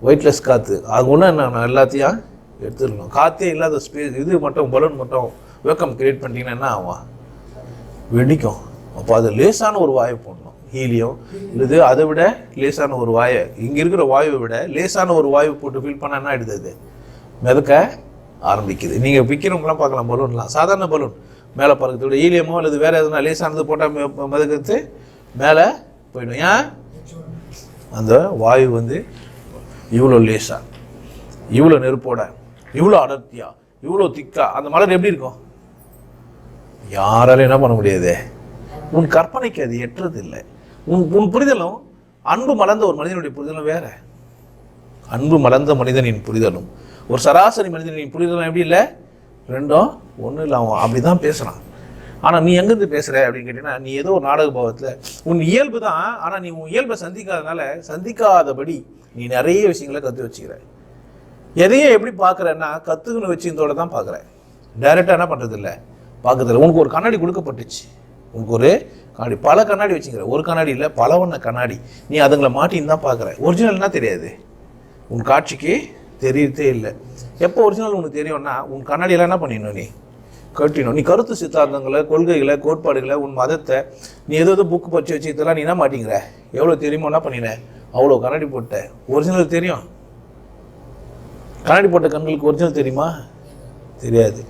ஒயிட்லெஸ் காற்று. அது ஒன்று என்ன, எல்லாத்தையும் எடுத்துருக்கணும். காற்றே இல்லாத ஸ்பேஸ் இது மட்டும் பலூன் மட்டும் வேக்கம் கிரியேட் பண்ணிட்டீங்கன்னா என்ன ஆகும்? வெடிக்கும். அப்போ அது லேசான ஒரு வாயை போடணும். ஹீலியம் இது அதை விட லேசான ஒரு வாயை, இங்கே இருக்கிற வாயுவை விட லேசான ஒரு வாயு போட்டு ஃபீல் பண்ணால் என்ன ஆகிடுது? அது மிதக்க ஆரம்பிக்குது. நீங்கள் விற்கிறவங்களாம் பார்க்கலாம், பலூன்லாம் சாதாரண பலூன் மேலே பறக்கிறது விட ஹீலியமோ அல்லது வேறு எதுனா லேசானது போட்டால் மிதக்கிறது மேலே போயிடும். ஏன்? அந்த வாயு வந்து இவ்வளோ லேசாக, இவ்வளோ நெருப்போட, இவ்வளோ அடர்த்தியா, இவ்வளோ திக்கா அந்த மலர் எப்படி இருக்கும்? யாராலும் என்ன பண்ண முடியாது? உன் கற்பனைக்கு அது எட்டுறது இல்லை. உன் புரிதலும் அன்பு மலர்ந்த ஒரு மனிதனுடைய புரிதலும் வேற. அன்பு மலர்ந்த மனிதனின் புரிதலும் ஒரு சராசரி மனிதனின் புரிதலும் எப்படி இல்லை? ரெண்டும் ஒன்றும் இல்லை. அவன் அப்படி தான் பேசுகிறான். ஆனால் நீ எங்கேருந்து பேசுகிற அப்படின்னு கேட்டீங்கன்னா, நீ ஏதோ ஒரு நாடக பாவத்தில் உன் இயல்பு தான். ஆனால் நீ உன் இயல்பை சந்திக்காதபடி நீ நிறைய விஷயங்களை கற்று வச்சுக்கிற. எதையும் எப்படி பார்க்குறேன்னா கற்றுக்கணும் வச்சுக்கிறதோட தான் பார்க்குறேன். டைரெக்டாக என்ன பண்ணுறது இல்லை, பார்க்குறதில்ல. உனக்கு ஒரு கண்ணாடி கொடுக்கப்பட்டுச்சு, உனக்கு ஒரு கண்ணாடி, பல கண்ணாடி வச்சுக்கிற. ஒரு கண்ணாடி இல்லை, பல வண்ண கண்ணாடி. நீ அதுங்களை மாட்டின்னு தான் பார்க்குற. ஒரிஜினல்னா தெரியாது, உன் காட்சிக்கு தெரியறதே இல்லை. எப்போ ஒரிஜினல் உனக்கு தெரியும்னா உன் கண்ணாடியெல்லாம் என்ன பண்ணிடணும்? நீ கட்டிடணும். நீ கருத்து சித்தாந்தங்களை, கொள்கைகளை, கோட்பாடுகளை, உன் மதத்தை நீ ஏதோ புக்கு பச்சு வச்சு இதெல்லாம் நீ என்ன மாட்டேங்கிற? எவ்வளோ தெரியுமோ என்ன பண்ணின? அவ்வளோ கண்ணாடி போட்ட. ஒரிஜினல் தெரியும்? கண்ணாடி போட்ட கண்களுக்கு ஒரிஜினல் தெரியுமா? தெரியாது.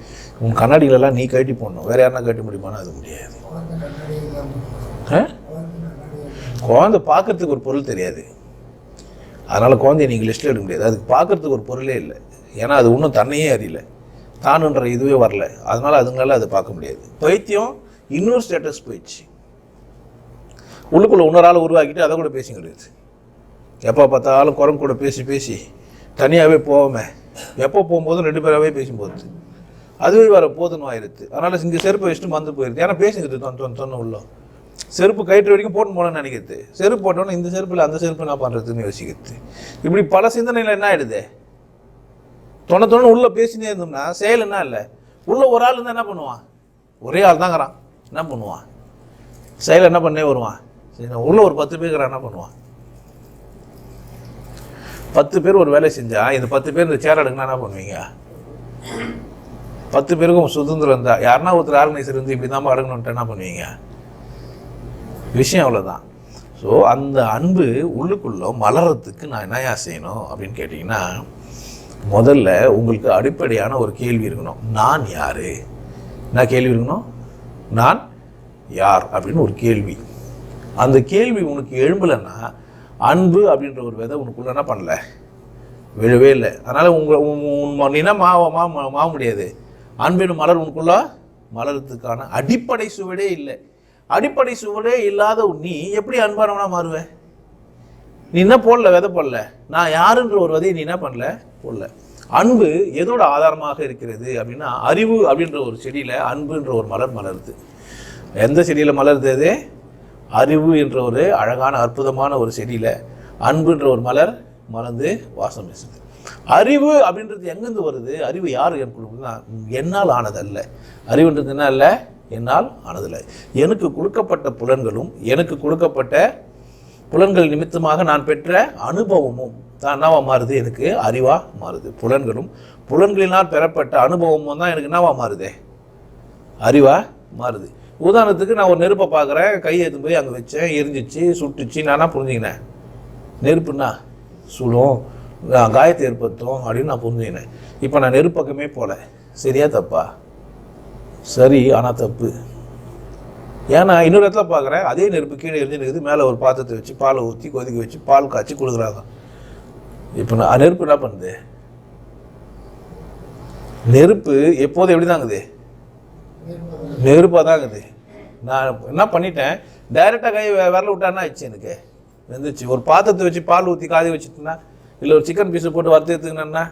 உன் கண்ணாடிகளெல்லாம் நீ கட்டி போடணும். வேறு யாருன்னா கட்ட முடியுமானா அது முடியாது. குழந்தை பார்க்கறதுக்கு ஒரு பொருள் தெரியாது, அதனால் குழந்தைய நீங்கள் லிஸ்ட்டில் எடுக்க முடியாது. அதுக்கு பார்க்கறதுக்கு ஒரு பொருளே இல்லை. ஏன்னா அது இன்னும் தன்னையே அறியல, தானுன்ற இதுவே வரல. அதனால் அதுங்களால அதை பார்க்க முடியாது. பைத்தியம் இன்னொரு ஸ்டேட்டஸ் போயிடுச்சு. உள்ளுக்குள்ளே இன்னொரு உருவாக்கிட்டு அதை கூட பேசி கிடையாது. எப்போ பார்த்தாலும் குரங்கு கூட பேசி பேசி தனியாகவே போகாம எப்போ போகும்போதும் 2 பேராகவே பேசும்போது அதுவே வர போதுன்னு ஆயிடுது. அதனால் இங்கே செருப்பை வச்சுட்டு வந்து போயிடுது. ஏன்னா பேசிக்கிட்டு தொன்னு உள்ள செருப்பு கயிற்று வரைக்கும் போட்டு போகணும்னு நினைக்கிறது. செருப்பு போட்டோன்னா இந்த செருப்பில் அந்த செருப்பு என்ன பண்ணுறதுன்னு யோசிக்கிறது. இப்படி பல சிந்தனைகள் என்ன ஆகிடுது? தொண்ணு உள்ளே பேசினே இருந்தோம்னா செயல் என்ன இல்லை. உள்ளே ஒரு ஆள் இருந்தால் என்ன பண்ணுவான்? ஒரே ஆள் தாங்கிறான், என்ன பண்ணுவான்? செயல் என்ன பண்ணே வருவான்? சரி, உள்ள ஒரு 10 பேர் என்ன பண்ணுவான்? 10 பேர் ஒரு வேலை செஞ்சா இந்த 10 பேர் இந்த சேர் எடுக்கணும் என்ன பண்ணுவீங்க? 10 பேருக்கும் சுதந்திரம் இருந்தால் யாருன்னா ஒருத்தர் ஆர்கனைசர் இருந்து இப்படி தான் அடங்கணுன்ட்டு என்ன பண்ணுவீங்க? விஷயம் அவ்வளோதான். ஸோ அந்த அன்பு உள்ளுக்குள்ளே மலர்றதுக்கு நான் என்னையா செய்யணும் அப்படின்னு கேட்டிங்கன்னா, முதல்ல உங்களுக்கு அடிப்படையான ஒரு கேள்வி இருக்கணும். நான் யார்? என்ன கேள்வி இருக்கணும்? நான் யார் அப்படின்னு ஒரு கேள்வி. அந்த கேள்வி உனக்கு எழும்பலைன்னா அன்பு அப்படின்ற ஒரு விதை உனக்குள்ள என்ன பண்ணல, விழவே இல்லை. அதனால் நீனா மாற முடியாது. அன்பின் மலர் உனக்குள்ள மலர்றதுக்கான அடிப்படை சுவடே இல்லை. அடிப்படை சுவடே இல்லாத நீ எப்படி அன்பானவனா மாறுவ? நீ என்ன போடல, விதை போடல. நான் யாருன்ற ஒரு விதையை நீ என்ன பண்ணல, போடல. அன்பு எதோட ஆதாரமாக இருக்கிறது அப்படின்னா, அறிவு அப்படின்ற ஒரு செடியில் அன்புன்ற ஒரு மலர் மலருது. எந்த செடியில் மலருது? அது அறிவு என்ற ஒரு அழகான அற்புதமான ஒரு செடியில் அன்புன்ற ஒரு மலர் மலர்ந்து வாசம் வீசுது. அறிவு அப்படின்றது எங்கேருந்து வருது? அறிவு யார் கொடுக்குதுன்னா, என்னால் ஆனதல்ல. அறிவுன்றது என்ன இல்லை, என்னால் ஆனதில்லை. எனக்கு கொடுக்கப்பட்ட புலன்களும் எனக்கு கொடுக்கப்பட்ட புலன்கள் நிமித்தமாக நான் பெற்ற அனுபவமும் தான் என்னவா மாறுது, எனக்கு அறிவாக மாறுது. புலன்களினால் பெறப்பட்ட அனுபவமும் தான் எனக்கு என்னவா மாறுது, அறிவாக மாறுது. உதாரணத்துக்கு நான் ஒரு நெருப்பை பார்க்குறேன், கையை எடுத்து போய் அங்கே வச்சேன், எரிஞ்சிச்சு, சுட்டுச்சு. நானா புரிஞ்சுக்கினேன், நெருப்புன்னா சுடும், காயத்தை ஏற்படுத்தும் அப்படின்னு நான் புரிஞ்சுக்கினேன். இப்போ நான் நெருப்பு பக்கமே போகல. சரியா தப்பா? சரி, ஆனால் தப்பு. ஏன்னா இன்னொரு இடத்துல பார்க்குறேன், அதே நெருப்பு கீழே எரிஞ்சு நிற்குது, மேலே ஒரு பாத்திரத்தை வச்சு பாலை ஊற்றி கொதிக்க வச்சு பால் காய்ச்சி கொடுக்குறாங்க. இப்போ நான் நெருப்பு என்ன பண்ணுது? நெருப்பு எப்போதும் எப்படி தாங்குது? நெருப்பாக தாங்குது. நான் என்ன பண்ணிட்டேன், டைரெக்டாக கை விரல விட்டான்னா ஆயிடுச்சு, எனக்கு வந்துச்சு. ஒரு பாத்திரத்தை வச்சு பால் ஊற்றி காதி வச்சுட்டுனா, இல்லை ஒரு சிக்கன் பீஸை போட்டு வறுத்து எடுத்துக்கணுன்னா,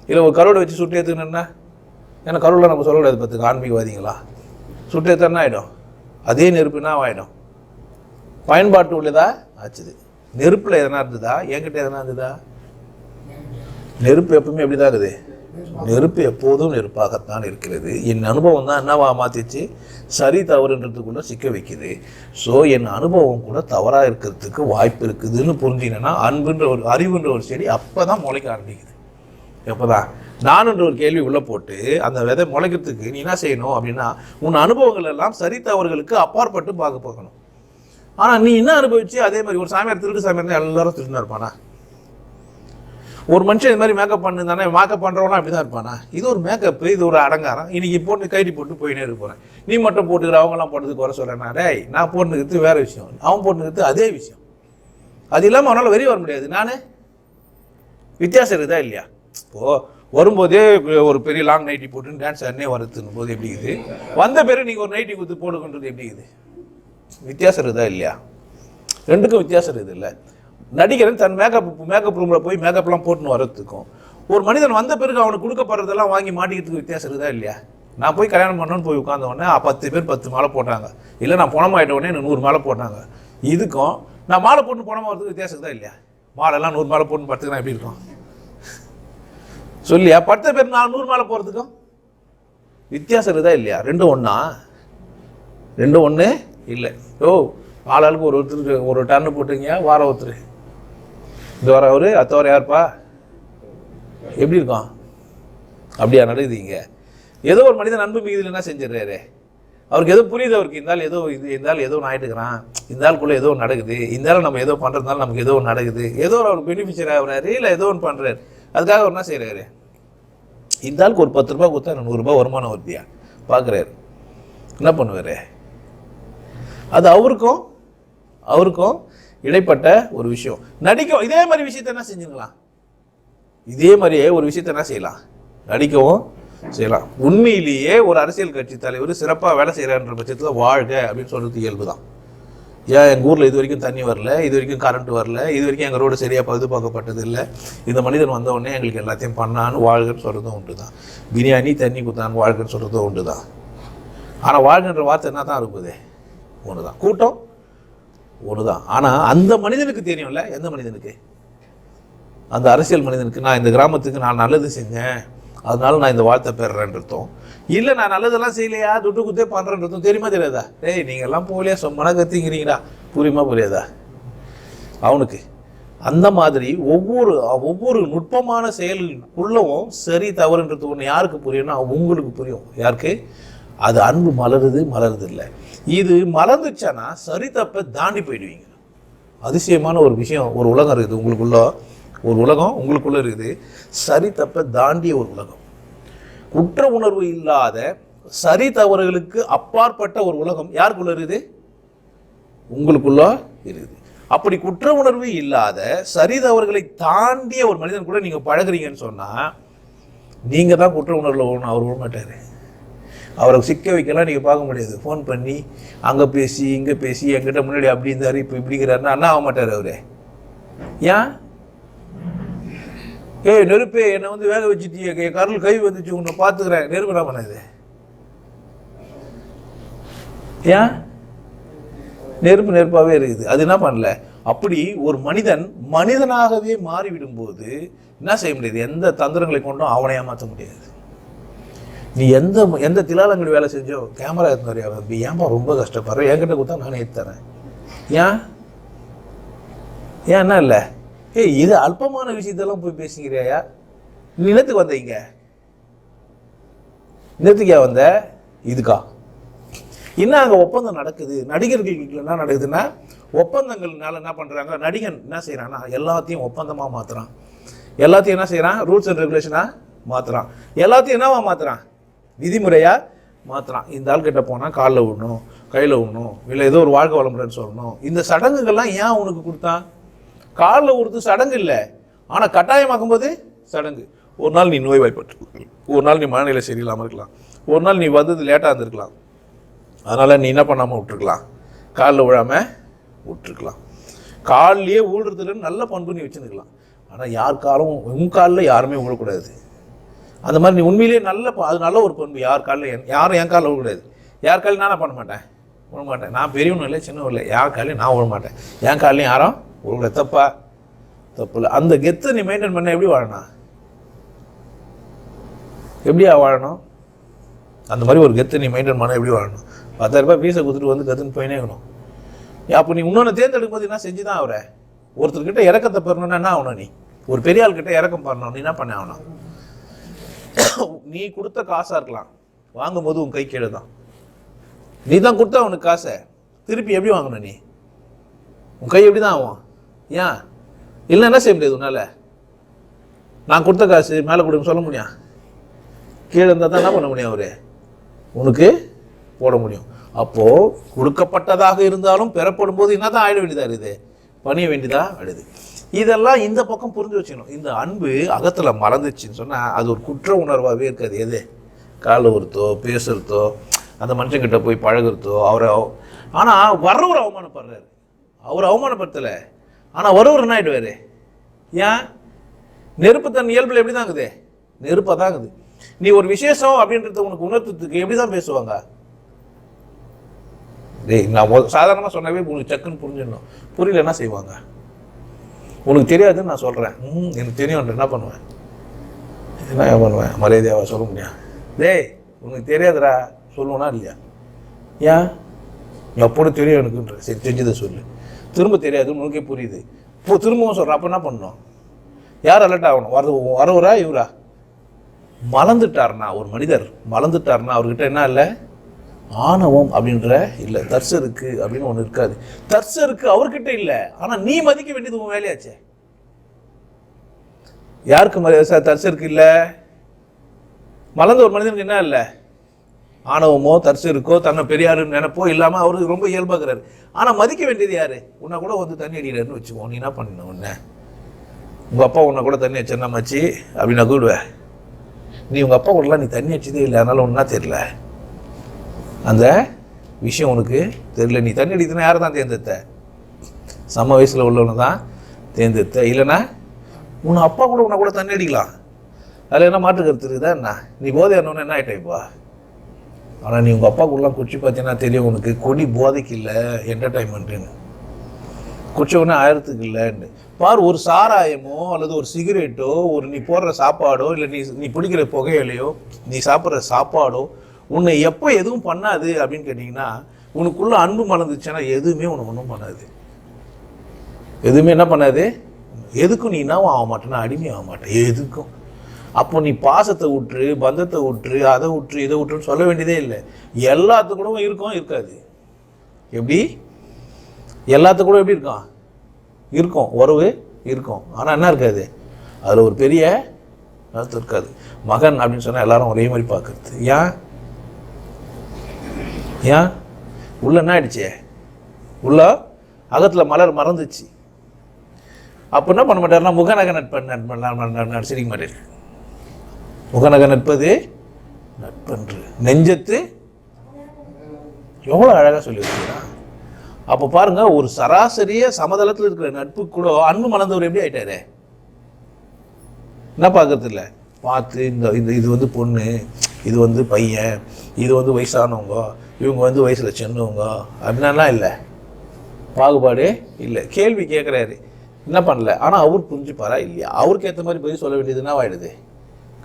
இல்லை ஒரு கருவடை வச்சு சுட்டு எடுத்துக்கணுன்னா, ஏன்னா கருவில் நம்ம சொல்ல முடியாது. பார்த்துக்க, ஆன்மீகவாதிங்களா சுட்டு எடுத்தா ஆகிடும். அதே நெருப்புனா ஆகிடும். பயன்பாட்டு உள்ளதா ஆச்சுது. நெருப்பில் எதனா இருந்ததா? என்கிட்ட எதனா இருந்ததா? நெருப்பு எப்பவுமே எப்படி தான் இருக்குது? நெருப்பு எப்போதும் நெருப்பாகத்தான் இருக்கிறது. என் அனுபவம் தான் என்னவா மாற்றிச்சு, சரி தவறுன்றதுக்குள்ளே சிக்க வைக்குது. ஸோ என் அனுபவம் கூட தவறாக இருக்கிறதுக்கு வாய்ப்பு இருக்குதுன்னு புரிஞ்சிங்கன்னா, அன்புன்ற ஒரு அறிவுன்ற ஒரு செடி அப்போ தான் முளைக்க ஆரம்பிக்குது. எப்போ தான் நானுன்ற ஒரு கேள்வி உள்ளே போட்டு அந்த விதை முளைக்கிறதுக்கு நீ என்ன செய்யணும் அப்படின்னா, உன் அனுபவங்கள் எல்லாம் சரி தவறுகளுக்கு அப்பாற்பட்டு பார்க்கணும். ஆனால் நீ என்ன அனுபவிச்சு அதே மாதிரி ஒரு சாமியார் திருட்டு சாமியார் எல்லாரும் திருட்டுனா இருப்பானா? ஒரு மனுஷன் இது மாதிரி மேக்கப் பண்ணுதானே, மேக்கப் பண்ணுறவனா அப்படி தான் இருப்பானா? இது ஒரு மேக்கப்பு, இது ஒரு அடங்காரம். இன்னைக்கு போட்டு கைட்டி போட்டு போயினே இருக்க போகிறேன். நீ மட்டும் போட்டுக்கிற, அவங்களாம் போட்டதுக்கு குறை சொல்கிறேன்னா, டேய் நான் போட்டுக்கிறது வேறு விஷயம், அவன் போட்டுக்கிறது அதே விஷயம். அது இல்லாமல் அவனால் வெளியே வர முடியாது. நான் வித்தியாசம் இருக்குதா இல்லையா? இப்போது வரும்போதே ஒரு பெரிய லாங் நைட்டி போட்டு டான்ஸ் அண்ணே வரத்துன்னு போது எப்படி இருக்குது, வந்த பிறகு நீங்கள் ஒரு நைட்டி கொடுத்து போடுகின்றது எப்படி இருக்குது? வித்தியாசம் இருக்குதா இல்லையா? ரெண்டுக்கும் வித்தியாசம் இருக்குது இல்லை? நடிகரன் தன் மேக்கப் ரூமில் போய் மேக்கப்லாம் போட்டுன்னு வர்றதுக்கும், ஒரு மனிதன் வந்த பிறகு அவனுக்கு கொடுக்கப்படுறதெல்லாம் வாங்கி மாட்டிக்கிறதுக்கு வித்தியாசம் இருக்குதா இல்லையா? நான் போய் கல்யாணம் பண்ணணும்னு போய் உட்காந்த உடனே 10 பேர் 10 மாலை போட்டாங்க. இல்லை நான் பணமாயிட்ட உடனே எனக்கு 100 மாலை போட்டாங்க. இதுக்கும் நான் மாலை போட்டு பணமாக வரதுக்கு வித்தியாசம் தான் இல்லையா? மாலைலாம் 100 மாலை போட்டு படுத்துக்கலாம் எப்படி இருக்கும் சொல்லியா? 10 பேர் 100 மாலை போகிறதுக்கும் வித்தியாசம் இருக்குதா இல்லையா? ரெண்டும் ஒன்றா? ரெண்டும் ஒன்று இல்லை. ஆளாளுக்கு ஒருத்தருக்கு ஒரு டன்னு போட்டுங்க. வாரம் ஒருத்தர் இந்த வாரம் அவரு அத்த வாரம் யாருப்பா எப்படி இருக்கும்? அப்படியா நடக்குதுங்க? ஏதோ ஒரு மனிதன் அன்பு மிகுதியில் என்ன செஞ்சிடறாரு, அவருக்கு ஏதோ புரியுது, அவருக்கு இருந்தாலும் ஏதோ இருந்தாலும் ஏதோ ஆகிட்டுக்கிறான், இந்த ஆளுக்குள்ளே ஏதோ ஒன்று நடக்குது, இருந்தாலும் நம்ம ஏதோ பண்ணுறதுனால நமக்கு ஏதோ ஒன்று நடக்குது, ஏதோ ஒரு பெனிஃபிஷியர் ஆகுறாரு, இல்லை ஏதோ ஒன்று பண்ணுறாரு. அதுக்காக அவர் என்ன செய்கிறாரு, இந்த ஆளுக்கு ஒரு 10 ரூபா கொடுத்தா 100 ரூபாய் வருமானம் வருதியா பார்க்குறாரு. என்ன பண்ணுவார்? அது அவருக்கும் இடைப்பட்ட ஒரு விஷயம். நடிக்கும் இதே மாதிரி விஷயத்த என்ன செஞ்சுக்கலாம், இதே மாதிரியே ஒரு விஷயத்த என்ன செய்யலாம், நடிக்கவும் செய்யலாம். உண்மையிலேயே ஒரு அரசியல் கட்சி தலைவர் சிறப்பாக வேலை செய்கிறான்ற பட்சத்தில் வாழ்க அப்படின்னு சொல்கிறது இயல்பு தான். ஏன் எங்கள் ஊரில் இது வரைக்கும் தண்ணி வரல, இது வரைக்கும் கரண்ட் வரல, இது வரைக்கும் எங்கள் ரோடு சரியாக பாதுகாக்கப்பட்டது இல்லை, இந்த மனிதன் வந்த உடனே எங்களுக்கு எல்லாத்தையும் பண்ணான்னு வாழ்கன்னு சொல்கிறதும் உண்டு தான். பிரியாணி தண்ணி குத்தான்னு வாழ்கன்னு சொல்கிறதும் உண்டு தான். ஆனால் வாழ்கன்ற வார்த்தை என்ன தான் இருக்குது, ஒன்று தான். கூட்டம் ஒன்று தான். ஆனால் அந்த மனிதனுக்கு தெரியும்ல, எந்த மனிதனுக்கு, அந்த அரசியல் மனிதனுக்கு நான் இந்த கிராமத்துக்கு நான் நல்லது செஞ்சேன் அதனால நான் இந்த வாழ்த்தை பெறுறேன்றதும், இல்லை நான் நல்லதெல்லாம் செய்யலையா துட்டு குத்தே பண்ணுறேன்றதும் தெரியுமா தெரியாதா? டேய் நீங்கள் எல்லாம் போகலையா சொம்மனா கத்திங்கிறீங்களா, புரியுமா புரியாதா அவனுக்கு? அந்த மாதிரி ஒவ்வொரு நுட்பமான செயலுக்குள்ளவும் சரி தவறுன்றது ஒன்று யாருக்கு புரியும்னா உங்களுக்கு புரியும். யாருக்கு? அது அன்பு மலருது இல்லை. இது மலர்ந்துச்சானா சரி தப்பை தாண்டி போயிடுவீங்க. அதிசயமான ஒரு விஷயம், ஒரு உலகம் இருக்குது உங்களுக்குள்ள, ஒரு உலகம் உங்களுக்குள்ளே இருக்குது. சரி தப்பை தாண்டிய ஒரு உலகம், குற்ற உணர்வு இல்லாத சரி தவறுகளுக்கு அப்பாற்பட்ட ஒரு உலகம் யாருக்குள்ள இருக்குது? உங்களுக்குள்ள இருக்குது. அப்படி குற்ற உணர்வு இல்லாத சரி தவறுகளை தாண்டிய ஒரு மனிதன் கூட நீங்கள் பழகுறீங்கன்னு சொன்னால் நீங்கள் தான் குற்ற உணர்வில் ஓடணும். அவர் விட மாட்டார். அவரை சிக்க வைக்கலாம் நீங்கள் பார்க்க முடியாது. ஃபோன் பண்ணி அங்கே பேசி இங்கே பேசி என்கிட்ட முன்னாடி அப்படி இருந்தார் இப்போ இப்படிங்கிறாருன்னா அண்ணா ஆக மாட்டார் அவரு. ஏன்? நெருப்பே என்னை வந்து வேக வச்சுட்டு கருள் கை வந்துச்சு உன்னை பார்த்துக்கிறேன், நெருப்பு என்ன பண்ணாது? ஏன்? நெருப்பு நெருப்பாகவே இருக்குது, அது என்ன பண்ணல. அப்படி ஒரு மனிதன் மனிதனாகவே மாறிவிடும் போது என்ன செய்ய முடியாது? எந்த தந்திரங்களை கொண்டும் அவனை ஏமாற்ற முடியாது. நீ எந்த திலாலங்கள் வேலை செஞ்சோ, கேமரா இருந்தாரியா ஏன்பா ரொம்ப கஷ்டப்படுற, என்கிட்ட கொடுத்தா நானே ஏற்றுறேன். ஏன் என்ன இல்லை? இது அல்பமான விஷயத்தெல்லாம் போய் பேசுங்கிறியா? நீ நேற்றுக்கு வந்த இங்க நேற்றுக்கா வந்த இதுக்கா? இன்னும் அங்கே ஒப்பந்தம் நடக்குது. நடிகர்களுக்கு என்ன நடக்குதுன்னா, ஒப்பந்தங்கள்னால என்ன பண்ணுறாங்க, நடிகன் என்ன செய்கிறான்னா எல்லாத்தையும் ஒப்பந்தமாக மாற்றுறான். எல்லாத்தையும் என்ன செய்கிறான்? ரூல்ஸ் அண்ட் ரெகுலேஷனாக மாற்றுறான். எல்லாத்தையும் என்னவா மாற்றுறான்? விதிமுறையாக மாற்றுறான். இந்த ஆள் கிட்ட போனால் காலில் விடணும், கையில் விடணும், இல்லை ஏதோ ஒரு வாழ்க்கை வளமுறைன்னு சொல்லணும். இந்த சடங்குகள்லாம் ஏன் உனக்கு கொடுத்தான்? காலில் விடுறது சடங்கு இல்லை, ஆனால் கட்டாயமாக்கும் போது சடங்கு. ஒரு நாள் நீ நோய்வாய்ப்பட்டு, ஒரு நாள் நீ மனநிலை சரியில்லாமல் இருக்கலாம், ஒரு நாள் நீ வந்தது லேட்டாக இருந்திருக்கலாம், அதனால் நீ என்ன பண்ணாமல் விட்டுருக்கலாம், காலில் விழாமல் விட்டுருக்கலாம். காலிலேயே ஊடுறதுலன்னு நல்ல பண்பு நீ வச்சுருக்கலாம். ஆனால் யார் காலும் உன் காலில் யாருமே விழக்கூடாது. அந்த மாதிரி நீ உண்மையிலேயே அது நல்ல ஒரு பண்பு. யார் காலில் யாரும் என் காலில் விழக்கூடாது. யார் காலையும் நான் பண்ண மாட்டேன், விழ மாட்டேன். நான் பெரியவனும் இல்லை சின்னவன் இல்லை, யார் காலையும் நான் விழ மாட்டேன். என் காலையும் யாரும் விழக்கூடாது. தப்பு இல்லை. அந்த கெத்தை நீ மெயின்டைன் பண்ண எப்படி வாழணும்? எப்படியா வாழணும்? அந்த மாதிரி ஒரு கெத்தை நீ மெயின்டைன் பண்ண எப்படி வாழணும்? 10,000 ரூபாய் ஃபீஸை கொடுத்துட்டு வந்து கற்றுன்னு போயினே இருக்கணும். அப்போ நீ இன்னொன்று தேர்ந்தெடுக்கும் போது என்ன செஞ்சு தான் அவரை ஒருத்தர்கிட்ட இறக்கத்தை பெறணும்னா என்ன ஆகணும்? நீ ஒரு பெரிய ஆள்கிட்ட இறக்கம் பண்ணணும். நீ என்ன பண்ண ஆகணும்? நீ கொடுத்த காசாக இருக்கலாம், வாங்கும்போது உன் கை கீழே தான். நீ தான் கொடுத்த அவனுக்கு காசை திருப்பி எப்படி வாங்கணும்? நீ உன் கை எப்படி தான் ஆகும்? ஏன் இல்லை என்ன செய்ய முடியாது உன்னால்? நான் கொடுத்த காசு மேலே கொடுன்னு சொல்ல முடியும்? கீழே இருந்தால் தான் என்ன பண்ண முடியும்? அவரு உனக்கு போட முடியும். அப்போது கொடுக்கப்பட்டதாக இருந்தாலும் பெறப்படும் போது என்ன தான் ஆயிட வேண்டியதாக இருக்குது? பணிய வேண்டியதாக ஆயிடுது. இதெல்லாம் இந்த பக்கம் புரிஞ்சு வச்சுக்கணும். இந்த அன்பு அகத்தில் மறந்துச்சுன்னு சொன்னால் அது ஒரு குற்ற உணர்வாகவே இருக்காது. எது காலில் ஒருத்தோ பேசுகிறதோ அந்த மனுஷங்கிட்ட போய் பழகிறதோ அவரை. ஆனால் வர்றவர் அவமானப்படுறாரு, அவர் அவமானப்படுத்தலை, ஆனால் வருவர் என்ன ஆகிடுவார்? ஏன்? நெருப்பு தன் இயல்பில் எப்படி தான் இருக்குது? நெருப்பாக தான் இருக்குது. நீ ஒரு விசேஷம் அப்படின்றத உனக்கு உணர்த்துறதுக்கு எப்படி தான் பேசுவாங்க? நான் சாதாரணமாக சொன்னாவே உனக்கு சக்குன்னு புரிஞ்சிடணும். புரியல என்ன செய்வாங்க? உனக்கு தெரியாதுன்னு நான் சொல்கிறேன், எனக்கு தெரியும், என்ன பண்ணுவேன்? என்ன பண்ணுவேன்? மரியாதையாக சொல்ல முடியும்? உனக்கு தெரியாதுடா சொல்லுவேனா இல்லையா? ஏன்? எப்போது தெரியும் எனக்குன்ற. சரி தெரிஞ்சதை சொல்லு. திரும்ப தெரியாதுன்னு உனக்கே புரியுது, இப்போ திரும்பவும் சொல்கிறேன். அப்போ என்ன பண்ணணும்? யார் அலர்ட் ஆகணும்? வரவரா இவரா? மறந்துட்டார்னா, ஒரு மனிதர் மறந்துட்டார்னா அவர்கிட்ட என்ன இல்லை? ஆணவம் அப்படின்ற இல்லை, தர்சருக்கு அப்படின்னு ஒன்று இருக்காது. தர்சருக்கு அவர்கிட்ட இல்லை, ஆனால் நீ மதிக்க வேண்டியது உன் வேலையாச்சே. யாருக்கு தர்சருக்கு இல்லை? மறந்த ஒரு மனிதனுக்கு என்ன இல்லை? ஆணவமோ தர்சருக்கோ தன்னை பெரியாருன்னு நினைப்போ இல்லாமல் அவருக்கு ரொம்ப இயல்பாகிறாரு. ஆனால் மதிக்க வேண்டியது யாரு? உன்னை கூட வந்து தண்ணி அடிக்கிறாருன்னு வச்சுக்கோ. நீ என்ன பண்ணணும்? உன்னை உங்கள் அப்பா உன்னை கூட தண்ணி அடிச்சா மச்சி அப்படின்னு கூடுவேன். நீ உங்கள் அப்பா கூடலாம் நீ தண்ணி அடிச்சதே இல்லை, அதனால ஒன்றா தெரியல, அந்த விஷயம் உனக்கு தெரியல. நீ தண்ணி அடித்தனா யாரை தான் தேர்ந்தெடுத்த? சம வயசில் உள்ளவனை தான் தேர்ந்தெடுத்த. இல்லைன்னா உன்னை அப்பா கூட உன்னை கூட தண்ணி அடிக்கலாம், அதில் என்ன மாற்று கருத்து இருக்குதா என்ன? நீ போதை ஆனவொன்னு என்ன ஆகிட்ட இப்போ? ஆனால் நீ உங்கள் அப்பா கூடலாம் குடிச்சு பார்த்தீங்கன்னா தெரியும் உனக்கு, கொடி போதைக்கு இல்லை, என்டர்டைன்மெண்ட்டுன்னு. குடிச்சவொன்னே ஆயிரத்துக்கு இல்லைன்னு பார். ஒரு சாராயமோ அல்லது ஒரு சிகரெட்டோ, ஒரு நீ போடுற சாப்பாடோ, இல்லை நீ பிடிக்கிற புகையிலையோ, நீ சாப்பிட்ற சாப்பாடோ உன்னை எப்போ எதுவும் பண்ணாது அப்படின்னு கேட்டிங்கன்னா, உனக்குள்ளே அன்பு மலர்ந்துச்சுன்னா எதுவுமே உனக்கு ஒன்றும் பண்ணாது. எதுவுமே என்ன பண்ணாது? எதுக்கும் நீ என்னவும் ஆக மாட்டேன்னா அடிமை ஆக மாட்டேன் எதுக்கும். அப்போ நீ பாசத்தை விட்டுரு, பந்தத்தை விட்டுரு, அதை விட்டுரு, இதை விட்டுருன்னு சொல்ல வேண்டியதே இல்லை. எல்லாத்துக்கூடவும் இருக்கும், இருக்காது. எப்படி? எல்லாத்துக்கூட எப்படி இருக்கான்? இருக்கும், உறவு இருக்கும். ஆனால் என்ன இருக்காது, அதில் ஒரு பெரிய அர்த்தம் இருக்காது. மகன் அப்படின்னு சொன்னால் எல்லாரும் ஒரே மாதிரி பார்க்குறது. ஏன் உள்ள என்ன ஆயிடுச்சே, உள்ள அகத்தில் மலர் மறந்துச்சு. அப்போ என்ன பண்ண மாட்டாருன்னா முகநக நட்பன் சிரிக்க மாட்டார். முகநக நட்பது நட்பன்று நெஞ்சத்து, எவ்வளோ அழகாக சொல்லி வச்சுக்கிறா. அப்போ பாருங்க, ஒரு சராசரிய சமதளத்தில் இருக்கிற நட்பு கூட அன்பு மலர்ந்தவர் எப்படி ஆயிட்டாரு. என்ன பார்க்கறது இல்லை, பார்த்து இது வந்து பொண்ணு, இது வந்து பையன், இது வந்து வயசானவங்க, இவங்க வந்து வயசில் சின்னவங்க அப்படின்னாலாம் இல்லை, பாகுபாடு இல்லை. கேள்வி கேட்குறாரு, என்ன பண்ணல. ஆனால் அவர் புரிஞ்சுப்பாரா இல்லையா, அவருக்கு ஏற்ற மாதிரி பதில் சொல்ல வேண்டியதுன்னா ஆகிடுது,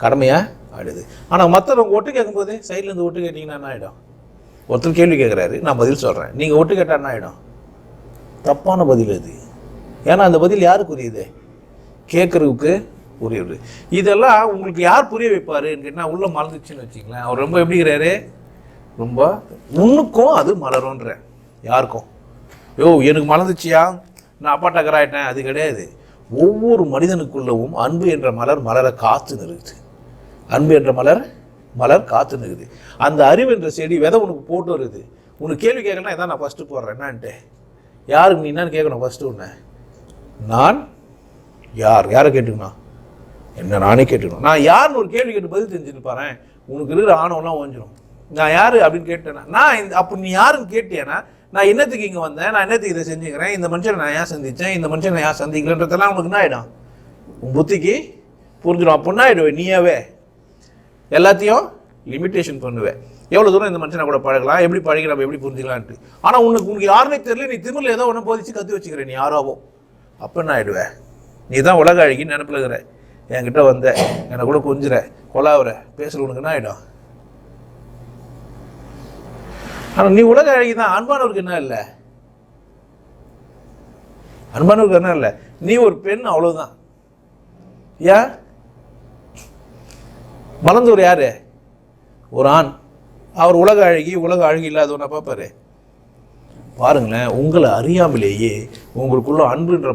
கடமையாக ஆகிடுது. ஆனால் மற்றவங்க ஒட்டு கேட்கும்போது சைட்லேருந்து ஒட்டு கேட்டிங்கன்னா என்ன ஆகிடும். ஒருத்தர் கேள்வி கேட்குறாரு, நான் பதில் சொல்கிறேன், நீங்கள் ஒட்டு கேட்டால் என்ன ஆகிடும், தப்பான பதில் அது. ஏன்னா அந்த பதில் யாருக்கு புரியுது, கேட்குறதுக்கு புரியுது. இதெல்லாம் உங்களுக்கு யார் புரிய வைப்பாருன்னு கேட்டால் உள்ள மறந்துச்சுன்னு வச்சிங்களேன். அவர் ரொம்ப எப்படிங்கிறாரு, ரொம்ப முன்னுக்கும் அது மலரும்ன்ற. யாருக்கும் எனக்கு மலர்ந்துச்சியா, நான் அப்பாட்டக்கராயிட்டேன், அது கிடையாது. ஒவ்வொரு மனிதனுக்குள்ளவும் அன்பு என்ற மலர் மலரை காத்து நிறுக்குது. அன்பு என்ற மலர் காத்து நிற்குது. அந்த அறிவு என்ற செடி விதை உனக்கு போட்டு வருது. உனக்கு கேள்வி கேட்கலாம், இதான் நான் ஃபஸ்ட்டு போடுறேன் என்னான்ட்டு. யாருக்கு நீ என்னன்னு கேட்கணும் ஃபஸ்ட்டு உன்னை, நான் யாரை கேட்டுக்கணும், என்ன நானே கேட்டுக்கணும். நான் யாருன்னு ஒரு கேள்வி கேட்டு பதில் தெரிஞ்சுட்டு பாறேன், உனக்கு இருக்கிற ஆணவம்லாம் ஓஞ்சிடும். நான் யார் அப்படின்னு கேட்டேன்னா, நான் அப்போ நீ யாருன்னு கேட்டேன்னா, நான் என்னத்துக்கு இங்கே வந்தேன், நான் என்னத்துக்கு இதை செஞ்சுக்கிறேன், இந்த மனுஷனை நான் ஏன் சந்தித்தேன், இந்த மனுஷனை நான் ஏன் சந்திக்கலன்றதெல்லாம் உனக்கு என்ன ஆகிடும், உன் புத்திக்கு புரிஞ்சிடும். அப்போ என்ன ஆகிடுவேன், நீயாவே எல்லாத்தையும் லிமிட்டேஷன் பண்ணுவேன். எவ்வளோ தூரம் இந்த மனுஷனை கூட பழகலாம், எப்படி பழகி நம்ம எப்படி புரிஞ்சுக்கலான்ட்டு. ஆனால் உனக்கு யாருனே தெரியல, நீ திமிரில் ஏதோ ஒன்று போதிச்சு கற்று வச்சுக்கிறேன், நீ யாராவோ. அப்போ என்ன ஆகிடுவேன், நீ தான் உலக அழகின்னு நினைப்பில் இருக்கிற, என்கிட்ட வந்த என்னை கூட கொஞ்சிற கொலாவுற பேசுகிற, உனக்கு என்ன ஆகிடும். ஆனால் நீ உலக அழகி தான். அன்பானவருக்கு என்ன இல்லை, அன்பானவருக்கு என்ன இல்லை, நீ ஒரு பெண், அவ்வளோதான். ஏன் மலர்ந்தவர் யாரு, ஒரு ஆண். அவர் உலக அழகி இல்லாதவனை பார்ப்பாரு. பாருங்களேன், உங்களை அறியாமலேயே உங்களுக்குள்ள அன்புன்ற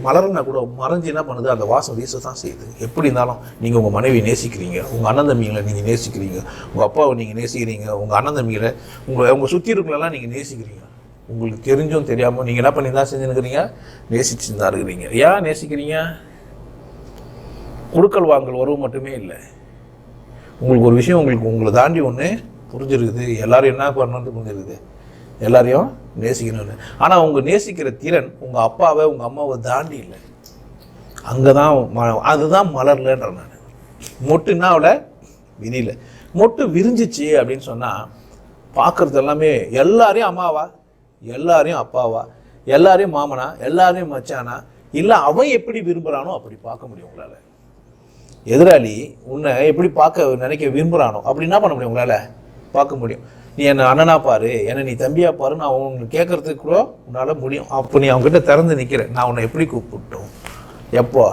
மலர்னா கூட மறைஞ்சு என்ன பண்ணுது, அந்த வாசம் வீச தான் செய்யுது. எப்படி இருந்தாலும் நீங்கள் உங்கள் மனைவியை நேசிக்கிறீங்க, உங்கள் அண்ணன் தம்பிகளை நீங்கள் நேசிக்கிறீங்க, உங்கள் அப்பாவை நீங்கள் நேசிக்கிறீங்க, உங்கள் அண்ணன் தம்பிகளை உங்கள் சுற்றி இருக்கிறலாம் நீங்கள் நேசிக்கிறீங்க. உங்களுக்கு தெரிஞ்சும் தெரியாமல் நீங்கள் என்ன பண்ணி தான் செஞ்சுருக்கிறீங்க, நேசிச்சு தான் இருக்கிறீங்க. ஏன் நேசிக்கிறீங்க, கொடுக்கல் வாங்கல் உறவு மட்டுமே இல்லை. உங்களுக்கு ஒரு விஷயம் உங்களை தாண்டி ஒன்று புரிஞ்சிருக்குது, எல்லாரும் என்ன பண்ணணும்னு புரிஞ்சிருக்குது, எல்லாரையும் நேசிக்கணும்னு. ஆனால் உங்கள் நேசிக்கிற திறன் உங்கள் அப்பாவை உங்கள் அம்மாவை தாண்டி இல்லை. அங்கே தான் அதுதான் மலர்லன்ற. நான் மொட்டுன்னா அவளை விரியில, மொட்டு விரிஞ்சிச்சு அப்படின்னு சொன்னால் பார்க்குறது எல்லாமே எல்லாரையும் அம்மாவா, எல்லாரையும் அப்பாவா, எல்லாரையும் மாமனா, எல்லாரையும் மச்சானா, இல்லை அவன் எப்படி விரும்புகிறானோ அப்படி பார்க்க முடியும் உங்களால். எதிராளி உன்னை எப்படி பார்க்க நினைக்க விரும்புகிறானோ அப்படி என்ன பண்ண முடியும், உங்களால் பார்க்க முடியும். நீ என்னை அண்ணனா பாரு, என்னை நீ தம்பியா பாரு, நான் உங்களுக்கு கேட்கறதுக்கு கூட உன்னால் முடியும். அப்போ நீ அவங்ககிட்ட திறந்து நிற்கிறேன், நான் உன்னை எப்படி கூப்பிட்டோம், எப்போ.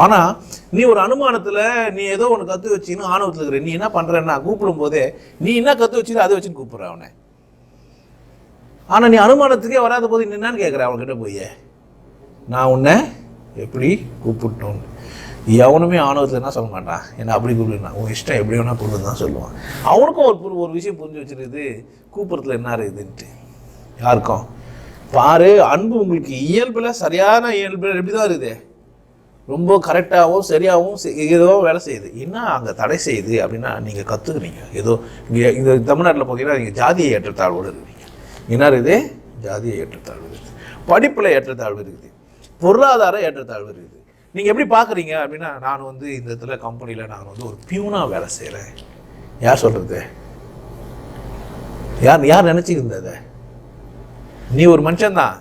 ஆனால் நீ ஒரு அனுமானத்தில் நீ ஏதோ ஒன்று கற்று வச்சின்னு ஆணவத்தில் இருக்கிற, நீ என்ன பண்ணுறன்னா கூப்பிடும் போதே நீ என்ன கற்று வச்சுன்னு அதை வச்சுன்னு கூப்பிட்ற அவனை. ஆனால் நீ அனுமானத்துக்கே வராத போது நீ என்னன்னு கேட்குற அவன்கிட்ட போய், நான் உன்னை எப்படி கூப்பிட்டோன்னு. எவனுமே ஆணவத்தில் என்ன சொல்ல மாட்டான், என்ன அப்படி கூப்பிடுனா உன் இஷ்டம் எப்படி வேணா கூப்பிடுன்னு தான் சொல்லுவான். அவனுக்கும் ஒரு விஷயம் புரிஞ்சு வச்சுருக்குது, கூப்பிட்றதுல என்ன இருக்குதுன்ட்டு. யாருக்கும் பாரு, அன்பு உங்களுக்கு இயல்பில் சரியான இயல்பில் எப்படி தான் இருக்குது, ரொம்ப கரெக்டாகவும் சரியாகவும் ஏதோ வேலை செய்யுது. என்ன அங்கே தடை செய்யுது அப்படின்னா நீங்கள் கற்றுக்குறீங்க. ஏதோ இங்கே இந்த தமிழ்நாட்டில் பார்த்தீங்கன்னா நீங்கள் ஜாதிய ஏற்றத்தாழ்வோடு இருக்கிறீங்க. என்ன இருக்குது, ஜாதிய ஏற்றத்தாழ்வு இருக்குது, படிப்பில் ஏற்றத்தாழ்வு இருக்குது, பொருளாதார ஏற்றத்தாழ்வு இருக்குது. நீங்கள் எப்படி பார்க்குறீங்க அப்படின்னா, நான் வந்து இந்த இடத்துல கம்பெனியில் நான் வந்து ஒரு பியூனாக வேலை செய்கிறேன். யார் சொல்கிறது, யார் நினச்சிக்கிருந்தத, நீ ஒரு மனுஷன்தான்.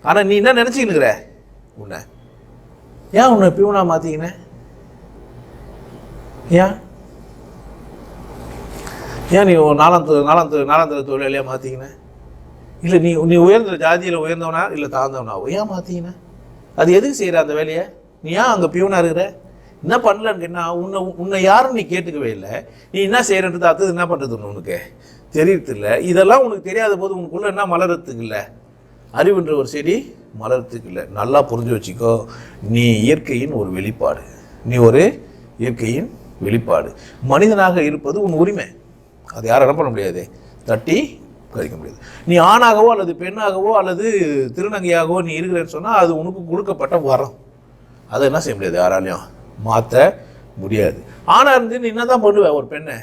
ஆனால் நீ என்ன நினச்சிக்கினுக்கிற, உன்னை பியூனாக மாற்றிக்கின, ஏன் நீ நாலாந்தர தொழிலாளியாக மாற்றிக்கின, இல்லை நீ உயர்ந்த ஜாதியில் உயர்ந்தவனா இல்லை தாழ்ந்தவனா ஏன் மாற்றிக்கின, அது எதுக்கு செய்கிற அந்த வேலையை, நீ ஏன் அங்கே பியூனாக இருக்கிற, என்ன பண்ணலன்னு கேட்டால் உன்னை யாரும் நீ கேட்டுக்கவே இல்லை, நீ என்ன செய்கிறன்றது அடுத்தது என்ன பண்ணுறது உனக்கு தெரியறதில்ல. இதெல்லாம் உனக்கு தெரியாத போது உனக்குள்ள என்ன மலர்றதுக்கு இல்லை? அறிவுன்ற ஒரு செடி மலர்றதுக்கு இல்லை. நல்லா புரிஞ்சு வச்சுக்கோ, நீ இயற்கையின் ஒரு வெளிப்பாடு. நீ ஒரு இயற்கையின் வெளிப்பாடு. மனிதனாக இருப்பது உன் உரிமை. அது யாரும் என்ன பண்ண முடியாது, தட்டி கழிக்க முடியாது. நீ ஆணாகவோ அல்லது பெண்ணாகவோ அல்லது திருநங்கையாகவோ நீ இருக்கிறேன்னு சொன்னால் அது உனக்கு கொடுக்கப்பட்ட வரம். அதை என்ன செய்ய முடியாது, யாராலையும் மாற்ற முடியாது. ஆணாக இருந்து நீ என்ன தான் பண்ணுவேன்? ஒரு பெண்ணை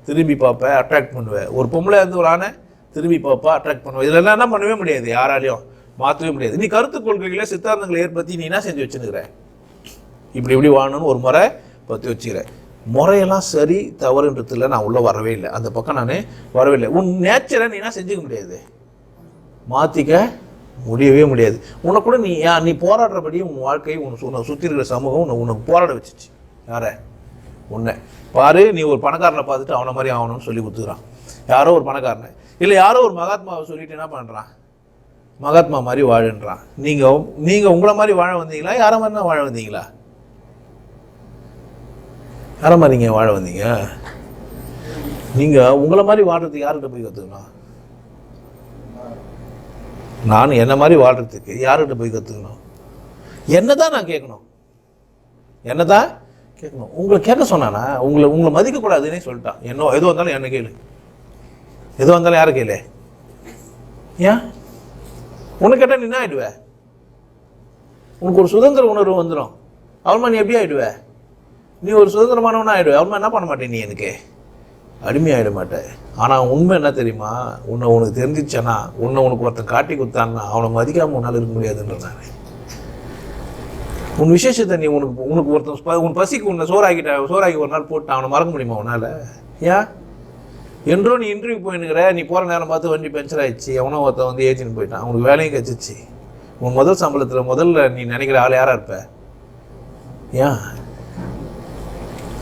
திரும்பி பார்ப்ப, அட்ராக்ட் பண்ணுவேன். ஒரு பொம்பளை இருந்து ஒரு ஆணை திரும்பி பார்ப்பா, அட்ராக்ட் பண்ணுவேன். இதெல்லாம் என்ன பண்ணவே முடியாது, யாராலையும் மாற்றவே முடியாது. நீ கருத்து கொள்கைகளை சித்தாந்தங்களை ஏற்படுத்தி நீ என்ன செஞ்சு வச்சுருக்கிற? இப்படி இப்படி வாழணும்னு ஒரு முறை பற்றி வச்சுக்கிறேன். முறையெல்லாம் சரி தவறுன்றதுல நான் உள்ளே வரவே இல்லை, அந்த பக்கம் நான் வரவே இல்லை. உன் நேச்சரை நீ என்ன செஞ்சுக்க முடியாது, மாற்றிக்க முடியவே முடியாது. உனக்கு கூட நீ போராடுறபடி உன் வாழ்க்கை உன்னை சுற்றி இருக்கிற சமூகம் உனக்கு போராட வச்சிச்சு. யாரை? உன்னை பாரு. நீ ஒரு பணக்காரனை பார்த்துட்டு அவனை மாதிரி ஆகணும்னு சொல்லி கொடுத்துக்கிறான் யாரோ ஒரு பணக்காரனை. இல்லை யாரோ ஒரு மகாத்மாவை சொல்லிட்டு என்ன பண்ணுறான், மகாத்மா மாதிரி வாழுன்றான். நீங்கள் உங்களை மாதிரி வாழ வந்தீங்களா, யாரை மாதிரினா வாழ வந்தீங்களா? யாரை மாதிரி நீங்கள் வாழ வந்தீங்க? நீங்கள் உங்களை மாதிரி வாழ்றதுக்கு யார்கிட்ட போய் கற்றுக்கணும்? நான் என்ன மாதிரி வாழ்கிறதுக்கு யார்கிட்ட போய் கற்றுக்கணும்? என்ன தான் நான் கேட்கணும், என்ன தான் கேட்கணும். உங்களை கேட்க சொன்னானா? உங்களை மதிக்கக்கூடாதுன்னே சொல்லிட்டான். எதோ வந்தாலும் என்ன கேளு, எதோ வந்தாலும் யாரை கேளு. ஏன் உனக்கு கேட்டால் நீ என்ன ஆகிடுவ? உனக்கு ஒரு சுதந்திர உணர்வு வந்துடும். அவள்மா நீ எப்படி ஆகிடுவ? நீ ஒரு சுதந்திரமானவனா ஆகிடுவ. அவள்மா என்ன பண்ண மாட்டேன், நீ எனக்கு அடிமையாகிட மாட்டேன். ஆனால் உண்மை என்ன தெரியுமா, உனக்கு தெரிஞ்சிச்சேன்னா, உனக்கு ஒருத்தன் காட்டி கொடுத்தான்னா அவனை மதிக்காமல் உன்னால் இருக்க முடியாதுன்றாங்க. உன் விசேஷத்தை நீ உனக்கு ஒருத்தன் உன் பசிக்கு உன்னை சோறாக்கி ஒரு நாள் போட்டு அவனை மறக்க முடியுமா உன்னால்? ஏன் என்றோ நீ இன்டர்வியூ போயின்னுக்கிற, நீ போகிற நேரம் பார்த்து வண்டி பஞ்சர் ஆகிடுச்சு, அவனோ ஒருத்தன் வந்து ஏற்றின்னு போயிட்டான், அவனுக்கு வேலையும் கச்சிச்சு. உன் முதல் சம்பளத்தில் முதல்ல நீ நினைக்கிற ஆள் யாராக இருப்ப? ஏன்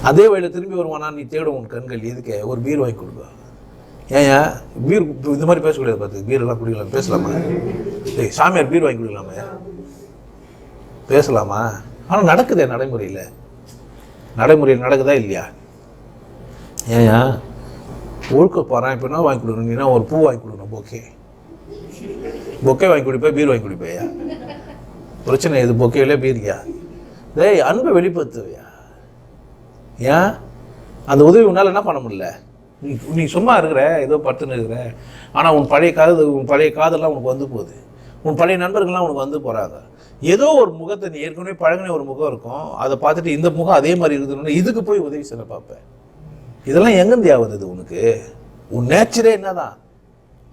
அதே வழியில் திரும்பி வருவானா நீ தேடும் உன் கண்கள் எதுக்கு? ஒரு பீர் வாங்கி கொடுப்பா. ஏன் பீர் இந்த மாதிரி பேசக்கூடாது, பார்த்து பீரெல்லாம் குடிக்கலாம், பேசலாமா? சாமியார் பீர் வாங்கி கொடுக்கலாமா? பேசலாமா? ஆனால் நடக்குதே நடைமுறையில் நடக்குதா இல்லையா? ஏன் ஒழுக்க போகிறான். இப்போ என்ன வாங்கி கொடுக்கணும், நீனா ஒரு பூ வாங்கி கொடுக்கணும், பொக்கே வாங்கி குடிப்பேன், பீர் வாங்கி குடிப்பையா? பிரச்சனை இது பொக்கையிலே பீரியா? அன்பை வெளிப்படுத்துவையா? ஏன் அந்த உதவி உன்னால் என்ன பண்ண முடியல? நீ சும்மா இருக்கிற, ஏதோ படுத்துன்னு இருக்கிற. ஆனால் உன் பழைய காதெல்லாம் உனக்கு வந்து போகுது, உன் பழைய நண்பர்கள்லாம் உனக்கு வந்து போகிறாங்க. ஏதோ ஒரு முகத்தை நீ ஏற்கனவே பழகின ஒரு முகம் இருக்கும், அதை பார்த்துட்டு இந்த முகம் அதே மாதிரி இருக்குதுன்னு இதுக்கு போய் உதவி செய்ய பார்ப்பேன். இதெல்லாம் எங்கேருந்து ஆகுது உனக்கு? உன் நேச்சரே என்னதான்,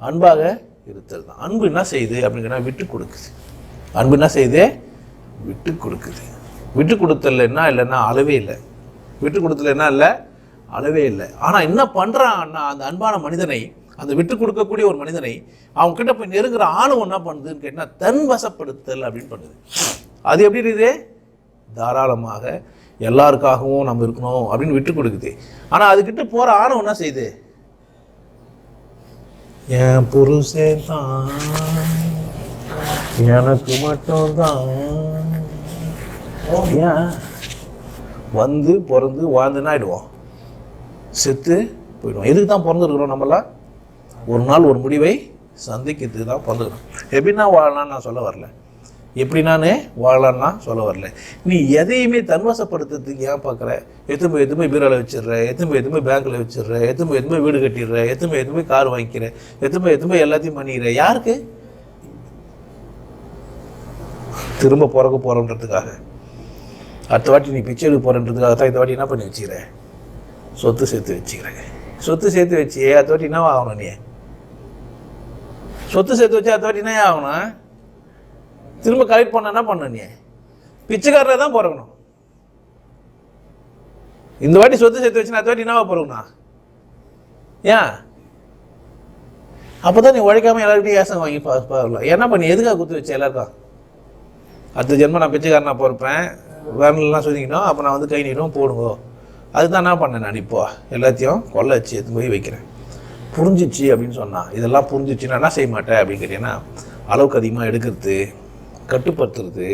அன்பாக இருத்தல் தான். அன்பு என்ன செய்யுது அப்படின்னா விட்டு கொடுக்குது. அன்பு என்ன செய்யுது? விட்டு கொடுக்குது. விட்டு கொடுத்தல என்ன இல்லைன்னா அளவே இல்லை. விட்டு கொடுத்தல என்ன இல்லை, அளவே இல்லை. ஆனால் என்ன பண்ணுறான்னா அந்த அன்பான மனிதனை, அந்த விட்டு கொடுக்கக்கூடிய ஒரு மனிதனை அவங்க கிட்ட போய் நெருங்குற ஆளும் என்ன பண்ணுதுன்னு கேட்டால் தன் வசப்படுத்தல் அப்படின்னு பண்ணுது. அது எப்படி இருக்குது? தாராளமாக எல்லாருக்காகவும் நம்ம இருக்கணும் அப்படின்னு விட்டு கொடுக்குது. ஆனால் அதுக்கிட்ட போகிற ஆணவம் என்ன செய்யுது? என் புருஷன் தான் எனக்கு மட்டும்தான். ஏன் வந்து பிறந்து வாழ்ந்துன்னா ஆயிடுவோம், செத்து போயிடுவோம். எதுக்கு தான் பிறந்துருக்குறோம்? நம்மளாம் ஒரு நாள் ஒரு முடிவை சந்திக்கிறதுக்கு தான் பிறந்துக்கிறோம். எப்படின்னா வாழலான்னு நான் சொல்ல வரல, எப்படி நான் வாழலான்னா சொல்ல வரல. நீ எதையுமே தன்வசப்படுத்துறதுக்கு ஏன் பார்க்குற? எத்தனை பீரோவில் வச்சிடுற, எத்தனை பேங்க்கில் வச்சிடுற, எத்தனை வீடு கட்டிடுற, எத்தனை கார் வாங்கிக்கிற, எத்தனை எல்லாத்தையும் பண்ணிக்கிற. யாருக்கு? திரும்ப பிறக்க போகிறோன்றதுக்காக. அடுத்த வாட்டி நீ பிச்சை எடுக்க போகிறன்றதுக்காக தான் இந்த வாட்டி என்ன பண்ணி வச்சுக்கிற? சொத்து சேர்த்து வச்சுக்கிறேன். சொத்து சேர்த்து வச்சு அடுத்த வாட்டி என்ன ஆகணும்? நீ சொத்து சேர்த்து வச்சு அடுத்த வாட்டி என்ன ஆகணும்? திரும்ப கலெக்ட் பண்ண என்ன பண்ண? நீ பிச்சைக்காரரை தான் பிறக்கணும். இந்த வாட்டி சொத்து சேர்த்து வச்சுன்னா அடுத்த வாட்டி என்னவா பிறக்கணும்? ஏன்? அப்போ தான் நீ உழைக்காமல் எல்லாருக்கிட்டையும் ஏசம் வாங்கி பார்க்கலாம். என்ன பண்ணி எதுக்காக குத்து வச்ச எல்லாருக்கும்? அடுத்த ஜென்மம் நான் பிச்சைக்காரனா பிறப்பேன், வேன்லாம் சொல்லிக்கணும், அப்போ நான் வந்து கை நீட்டும் போடுங்க. அதுதான் என்ன பண்ணேன் நான் இப்போ எல்லாத்தையும் கொள்ள வச்சு எடுத்து போய் வைக்கிறேன். புரிஞ்சிச்சு அப்படின்னு சொன்னான். இதெல்லாம் புரிஞ்சிச்சுன்னா என்ன செய்ய மாட்டேன் அப்படின்னு கேட்டீங்கன்னா, அளவுக்கு அதிகமாக எடுக்கிறது, கட்டுப்படுத்துறது,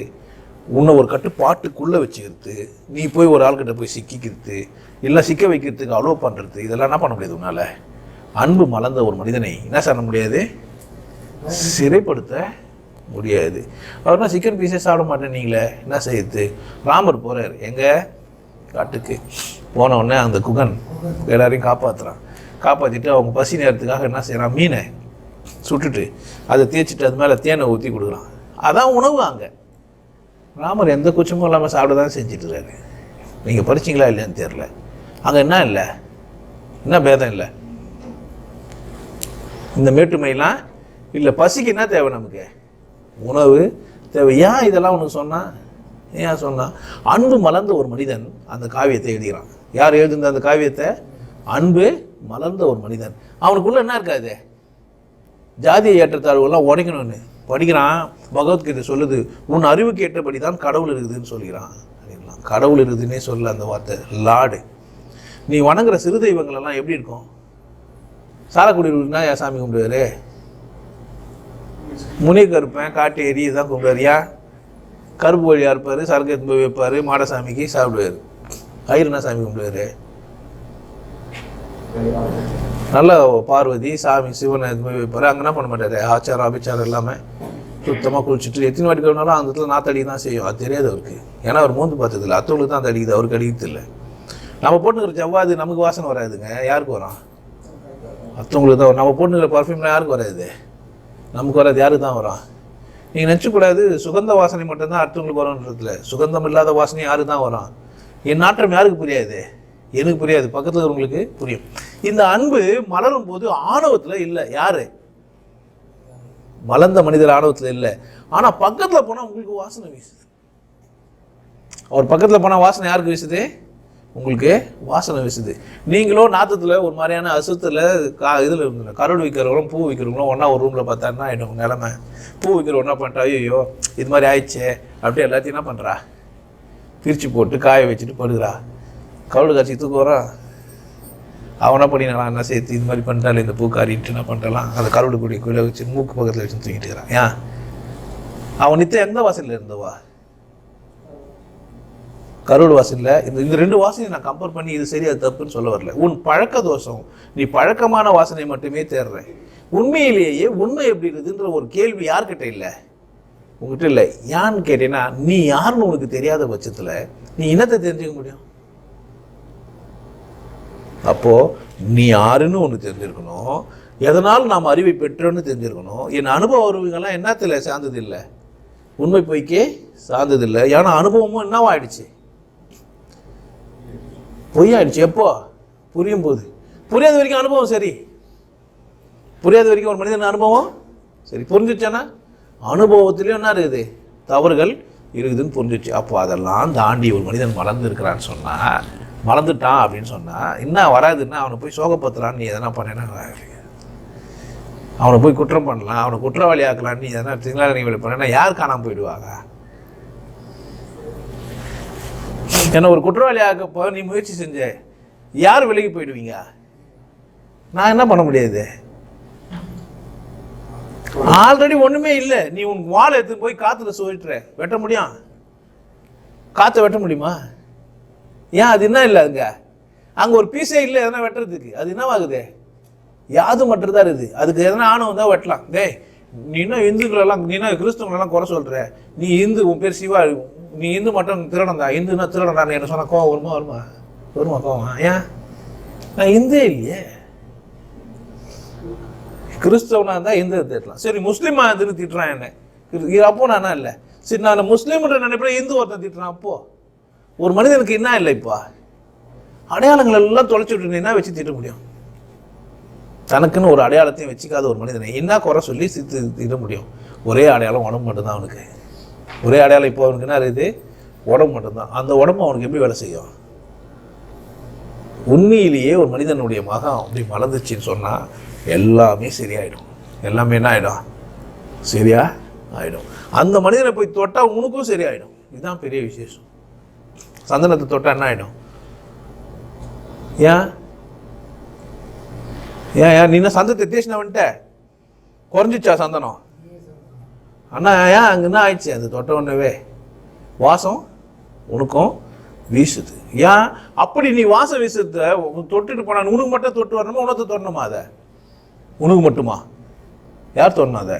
உன்னை ஒரு கட்டுப்பாட்டுக்குள்ளே வச்சுக்கிறது, நீ போய் ஒரு ஆள்கிட்ட போய் சிக்கிக்கிறது, இல்லை சிக்க வைக்கிறதுக்கு அலோவ் பண்ணுறது, இதெல்லாம் என்ன பண்ண முடியாது உன்னால்? அன்பு மலர்ந்த ஒரு மனிதனை என்ன பண்ண முடியாது, சிறைப்படுத்த முடியாது. அவர்னா சிக்கன் பீஸே சாப்பிட மாட்டேன் நீங்களே, என்ன செய்யுது? ராமர் போகிறார் எங்கே காட்டுக்கு. போன உடனே அந்த குகன் எல்லாரையும் காப்பாற்றுறான். காப்பாற்றிட்டு அவங்க பசி நேரத்துக்காக என்ன செய்கிறான், மீனை சுட்டுட்டு அதை தேய்ச்சிட்டு அது மேலே தேனை ஊற்றி கொடுக்குறான். அதான் உணவு. அங்கே ராமர் எந்த குச்சமும் இல்லாமல் சாப்பிட தான் செஞ்சிட்ருக்காரு. நீங்கள் படிச்சிங்களா இல்லையான்னு தெரில. அங்கே என்ன இல்லை, என்ன பேதம் இல்லை, இந்த மேட்டுமையெல்லாம் இல்லை. பசிக்கு என்ன தேவை நமக்கு? உணவு தேவை. ஏன் இதெல்லாம் உனக்கு சொன்னான்? ஏன் சொன்னான்? அன்பு மலர்ந்த ஒரு மனிதன் அந்த காவியத்தை எழுதுகிறான். யார் எழுதுந்த அந்த காவியத்தை? அன்பு மலர்ந்த ஒரு மனிதன். அவனுக்குள்ளே என்ன இருக்காது? ஜாதிய ஏற்றத்தாழ்வுகள்லாம் உடைக்கணும்னு படிக்கிறான். பகவத்கீதை சொல்லுது, உன் அறிவுக்கு ஏற்றபடி தான் கடவுள் இருக்குதுன்னு சொல்லிக்கிறான். கடவுள் இருக்குதுன்னே சொல்ல அந்த வார்த்தை லாடு. நீ வணங்குற சிறு தெய்வங்களெல்லாம் எப்படி இருக்கும்? சாலக்குடினா ஏன் சாமி கும்பிடுவாரு? முனி கருப்பேன் காட்டு எரி தான் கும்பிடுவார். ஏன்? கருப்பு வழியாக இருப்பார், சரக்கு எடுத்து போய் வைப்பார், மாடசாமிக்கு சாப்பிடுவார். ஐயர்னா சாமி கும்பிடுவார். நல்ல பார்வதி சாமி சிவனை இது மாதிரி வைப்பார். அங்கே என்ன பண்ண மாட்டார்? ஆச்சாரம் அபிச்சாரம் இல்லாமல் சுத்தமாக குளிச்சுட்டு எத்தனை வாட்டி கழுவினாலும் அந்த இடத்துல நாத்தடிக்க தான் செய்யும். அது தெரியாது அவருக்கு. ஏன்னா அவர் மூந்து பார்த்ததில்லை. அத்தவங்களுக்கு தான் அந்த அடிக்குது, அவருக்கு அடிக்கிறது இல்லை. நம்ம போட்டுக்கிற ஜவ்வாது நமக்கு வாசனை வராதுங்க. யாருக்கு வரும்? அத்தவங்களுக்கு தான். நம்ம போட்டுக்கிற பர்ஃப்யூம்லாம் யாருக்கு வராது? நமக்கு வராது. யாருக்கு தான் வரும்? நீங்கள் நினச்சக்கூடாது சுகந்த வாசனை மட்டும்தான் அடுத்தவங்களுக்கு வரும்ன்றதுல. சுகந்தம் இல்லாத வாசனை யாருக்கு தான் வரும்? என் நாற்றம் யாருக்கு புரியாது? எனக்கு புரியாது, பக்கத்தில் இருக்கிறவங்களுக்கு புரியும். இந்த அன்பு மலரும் போது ஆணவத்தில் இல்லை. யாரு? மலர்ந்த மனிதர் ஆணவத்தில் இல்லை. ஆனால் பக்கத்தில் போனால் உங்களுக்கு வாசனை வீசுது. அவர் பக்கத்தில் போனால் வாசனை யாருக்கு வீசுது? உங்களுக்கு வாசனை வீசுது. நீங்களும் நாத்தத்தில் ஒரு மாதிரியான அசுத்தில் இதில் இருந்தீங்க. கருடு விற்கிறவங்களும் பூ விற்கிறவங்களும் ஒன்றா ஒரு ரூமில் பார்த்தாருன்னா ஆகிடும் நிலமை. பூ விற்கிற ஒன்றா பண்ணிட்டா ஐயோ இது மாதிரி ஆயிடுச்சு அப்படியே எல்லாத்தையும் என்ன பண்ணுறா, பிரித்து போட்டு காய வச்சுட்டு படுகிறா. கவுடு காய்ச்சி தூக்க வரான். அவனா பண்ணினாலாம் என்ன சேர்த்து இது மாதிரி பண்ணிட்டாலே இந்த பூக்காரின்ட்டு என்ன பண்ணிட்டாலாம் அந்த கருடு கூடிய கீழே வச்சு மூக்கு பக்கத்தில் வச்சு தூக்கிட்டு இருக்கிறான். ஏன்? அவன் நித்த எந்த வாசலில் இருந்தவா? கருடு வாசலில். இந்த ரெண்டு வாசனையும் நான் கம்பேர் பண்ணி இது சரி அது தப்புன்னு சொல்ல வரல. உன் பழக்க தோஷம், நீ பழக்கமான வாசனை மட்டுமே தேடுற. உண்மையிலேயே உண்மை எப்படி இருக்குதுன்ற ஒரு கேள்வி யார்கிட்ட இல்லை? உங்ககிட்ட இல்லை. ஏன்னு கேட்டேன்னா நீ யாருன்னு உனக்கு தெரியாத பட்சத்தில் நீ என்னத்தை தெரிஞ்சுக்க முடியும்? அப்போது நீ யாருன்னு ஒன்று தெரிஞ்சிருக்கணும். எதனால் நாம் அறிவை பெற்றோன்னு தெரிஞ்சிருக்கணும். என் அனுபவ அறிவுகள்லாம் என்னத்தில் சார்ந்தது இல்லை, உண்மை பொய்க்கே சார்ந்தது இல்லை. ஏன்னா அனுபவமும் என்னவாயிடுச்சு? பொய்யாயிடுச்சு. எப்போ? புரியும் போது. புரியாத வரைக்கும் அனுபவம் சரி. புரியாத வரைக்கும் ஒரு மனிதன் அனுபவம் சரி. புரிஞ்சிச்சானா அனுபவத்துலேயும் என்ன இருக்குது? தவறுகள் இருக்குதுன்னு புரிஞ்சிச்சு. அப்போ அதெல்லாம் தாண்டி ஒரு மனிதன் வளர்ந்துருக்கிறான்னு சொன்னால், மறந்துட்டான் அப்படின்னு சொன்னால் என்ன வராதுன்னா அவனை போய் சோகப்படுத்தலான்னு நீ எதனா பண்ணேன்னா அவனை போய் குற்றம் பண்ணலாம், அவனை குற்றவாளி ஆக்கலான்னு நீ எதனா திங்களாக நீ பண்ணேன்னா யார் காணாமல் போயிடுவாங்க? என்னை ஒரு குற்றவாளி ஆக்கப்போ நீ முயற்சி செஞ்ச யார் விலகி போயிடுவீங்க? நான் என்ன பண்ண முடியாது? ஆல்ரெடி ஒன்றுமே இல்லை. நீ உன் வாழை எடுத்து போய் காற்றுல சொல்லிட்டுற வெட்ட முடியும்? காற்றை வெட்ட முடியுமா? ஏன்? அது என்ன இல்லை அங்கே ஒரு பீஸே இல்லை எதனா வெட்டுறதுக்கு. அது என்னவாகுது? யாது மட்டும் தான் இருக்குது. அதுக்கு எதனா ஆணவம் தான் வெட்டலாம். டேய் நீ இன்னும் இந்துக்களெல்லாம் நீ என்ன கிறிஸ்தவங்களெல்லாம் குறை சொல்கிற, நீ இந்து, உன் பேர் சிவா, நீ இந்து மட்டும் திருடந்தா, இந்துன்னா திருடந்தான்னு என்ன சொன்னால் கோவம் வருமா கோவம்? ஏன்? நான் இந்தே இல்லையே. கிறிஸ்தவனா இருந்தால் இந்து திட்டலாம். சரி முஸ்லீமா இருந்து திட்டுறான் என்ன? அப்போ நானா இல்லை. சரி நான் முஸ்லீம்ன்ற நினைப்பேன், இந்து ஒருத்தன் திட்டுறான். அப்போது ஒரு மனிதனுக்கு என்ன இல்லை? இப்போ அடையாளங்கள் எல்லாம் தொலைச்சி விட்டு என்ன வச்சு திட்ட முடியும்? தனக்குன்னு ஒரு அடையாளத்தையும் வச்சுக்காத ஒரு மனிதனை என்ன குறை சொல்லி திட்ட முடியும்? ஒரே அடையாளம் உடம்பு மட்டும்தான் அவனுக்கு. ஒரே அடையாளம் இப்போ அவனுக்கு என்ன இருக்குது? உடம்பு மட்டும்தான். அந்த உடம்பு அவனுக்கு எப்படி வேலை செய்யும்? உண்மையிலேயே ஒரு மனிதனுடைய மகம் அப்படி மலர்ந்துச்சின்னு சொன்னால் எல்லாமே சரியாயிடும். எல்லாமே என்ன ஆகிடும்? சரியா ஆகிடும். அந்த மனிதனை போய் தொட்டால் உனக்கும் சரியாயிடும். இதுதான் பெரிய விசேஷம். சந்தனத்தை தொட்டால் என்ன ஆகிடும்? ஏன் ஏன் ஏன் நீ என்ன சந்தனத்தை தேய்ச்சினா வந்துட்ட? குறைஞ்சிச்சா சந்தனம்? அண்ணா ஏன் அங்கே என்ன ஆயிடுச்சு? அது தொட்ட உடனே வாசம் உனக்கும் வீசுது. ஏன் அப்படி நீ வாசம் வீசுறத தொட்டுட்டு போனா உனக்கு மட்டும் தொட்டு வரணுமா, உனக்கு தொடணுமா? அதை உனக்கு மட்டுமா? யார் தோணுனா அதை?